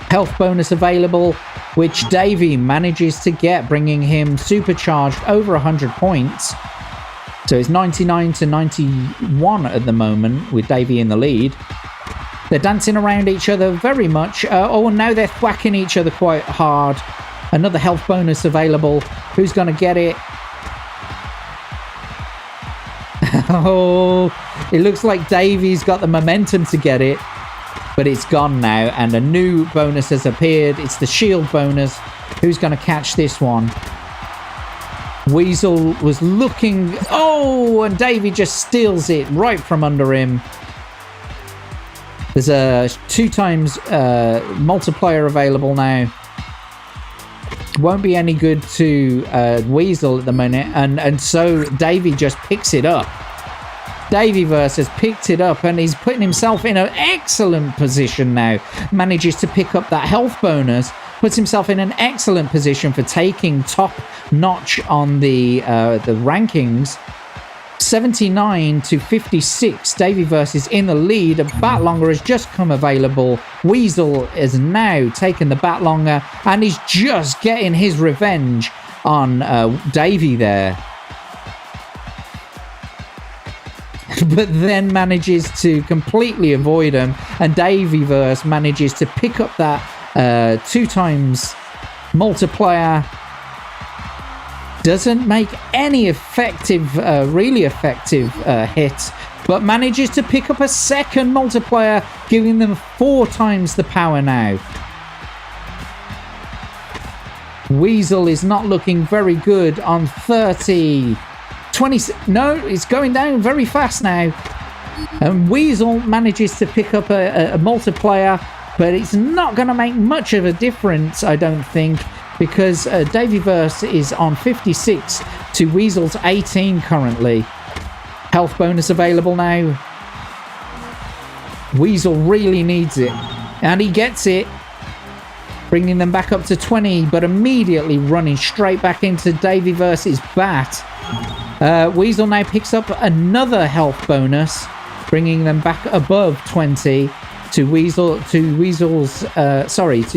Health bonus available, which Davy manages to get, bringing him supercharged over 100 points. So it's 99 to 91 at the moment, with Davy in the lead. They're dancing around each other very much. Oh, now they're whacking each other quite hard. Another health bonus available. Who's going to get it? Oh, it looks like Davy's got the momentum to get it. But it's gone now, and a new bonus has appeared. It's the shield bonus. Who's going to catch this one? Weasel was looking... Oh, and Davy just steals it right from under him. There's a 2 times multiplier available now. Won't be any good to Weasel at the minute. And so Davy just picks it up. Davyverse has picked it up and he's putting himself in an excellent position now. Manages to pick up that health bonus. Puts himself in an excellent position for taking top notch on the rankings. 79 to 56. Davyverse is in the lead. A Batlonger has just come available. Weasel is now taken the Batlonger and he's just getting his revenge on Davy there. But then manages to completely avoid him, and Davyverse manages to pick up that 2 times multiplier. Doesn't make any effective, really effective hit, but manages to pick up a second multiplier, giving them 4 times the power now. Weasel is not looking very good on 30. 20. No, it's going down very fast now. And Weasel manages to pick up a multiplier, but it's not going to make much of a difference, I don't think, because Davyverse is on 56 to Weasel's 18 currently. Health bonus available now. Weasel really needs it. And he gets it. Bringing them back up to 20, but immediately running straight back into Davey versus Bat. Weasel now picks up another health bonus, bringing them back above 20 to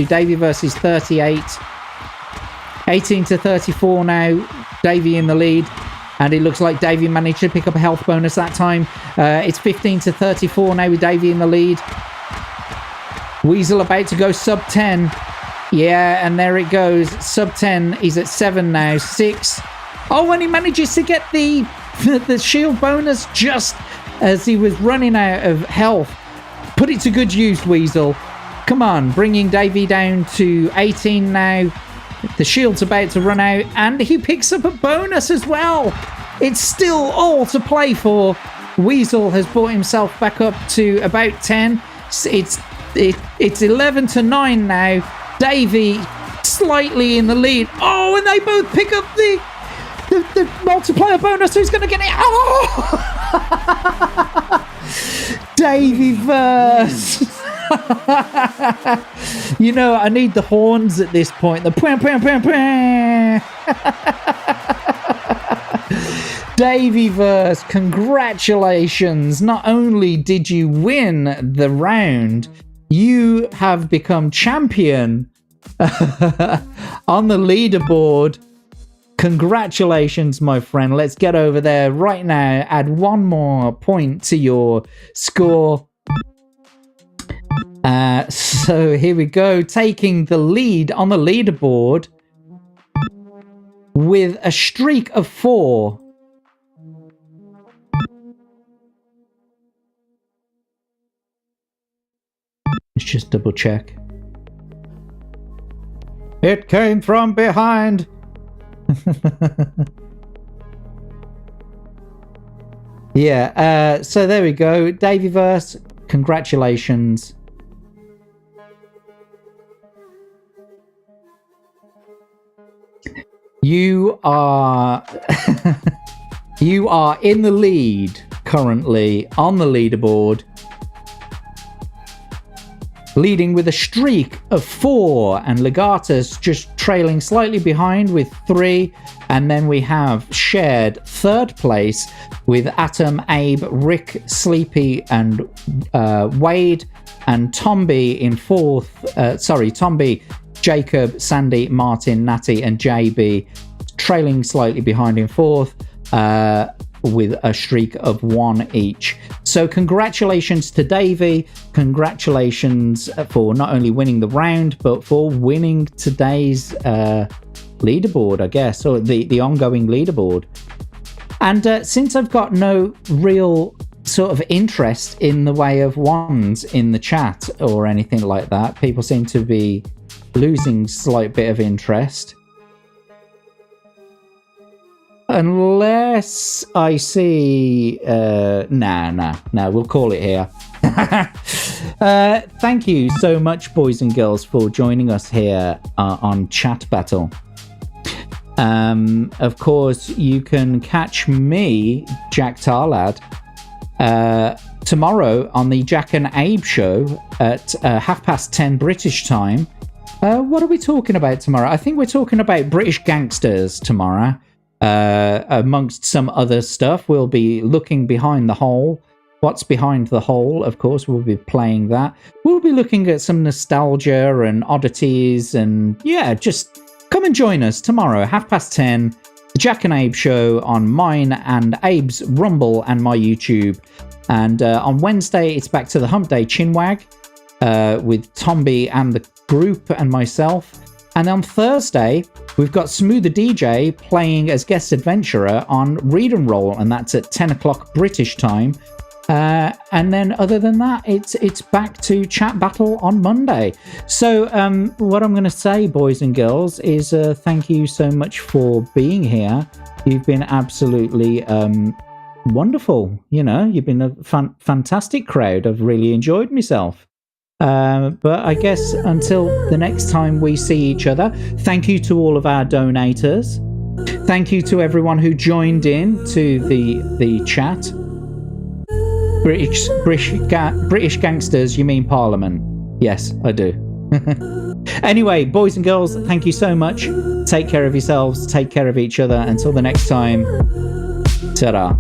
Davey versus 38. 18 to 34 now. Davey in the lead. And it looks like Davey managed to pick up a health bonus that time. It's 15 to 34 now with Davey in the lead. Weasel about to go sub 10. Yeah, and there it goes. Sub 10. He's at 7 now. 6. Oh, and he manages to get the shield bonus just as he was running out of health. Put it to good use, Weasel. Come on, bringing Davey down to 18 now. The shield's about to run out, and he picks up a bonus as well. It's still all to play for. Weasel has brought himself back up to about 10. It's 11 to 9 now. Davey slightly in the lead. Oh, and they both pick up the multiplier bonus. Who's going to get it? Oh! Davey verse. You know, I need the horns at this point. The pwah, pwah, pwah, pwah. Davey verse, congratulations. Not only did you win the round, you have become champion on the leaderboard. Congratulations, my friend. Let's get over there right now. Add one more point to your score. So here we go. Taking the lead on the leaderboard with a streak of 4. Let's just double check. It came from behind. Yeah, so there we go. Daveyverse, congratulations. You are you are in the lead currently on the leaderboard, leading with a streak of 4, and Legatus just trailing slightly behind with 3. And then we have shared 3rd place with Atom, Abe, Rick, Sleepy, and Wade, and Tomby in 4th. Tomby, Jacob, Sandy, Martin, Natty, and JB trailing slightly behind in 4th. With a streak of 1 each. So congratulations to Davey. Congratulations for not only winning the round, but for winning today's leaderboard, I guess, or the ongoing leaderboard. And since I've got no real sort of interest in the way of ones in the chat or anything like that, people seem to be losing slight bit of interest. Unless I see... Nah, we'll call it here. Thank you so much, boys and girls, for joining us here on Chat Battle. Of course, you can catch me, Jack Tarlad, tomorrow on the Jack and Abe show at 10:30 British time. What are we talking about tomorrow? I think we're talking about British gangsters tomorrow. Amongst some other stuff, we'll be looking behind the hole. What's behind the hole? Of course, we'll be playing that. We'll be looking at some nostalgia and oddities, and yeah, just come and join us tomorrow, 10:30, the Jack and Abe show on mine and Abe's Rumble and my YouTube. And on Wednesday, it's back to the Hump Day Chinwag with Tomby and the group and myself. And on Thursday, we've got Smoother DJ playing as guest adventurer on Read and Roll, and that's at 10 o'clock British time. And then other than that, it's back to Chat Battle on Monday. So what I'm going to say, boys and girls, is thank you so much for being here. You've been absolutely wonderful. You know, you've been a fantastic crowd. I've really enjoyed myself. But I guess until the next time we see each other, thank you to all of our donators. Thank you to everyone who joined in to the chat. British gangsters, you mean Parliament? Yes, I do. Anyway, boys and girls, thank you so much. Take care of yourselves. Take care of each other. Until the next time, ta-ra.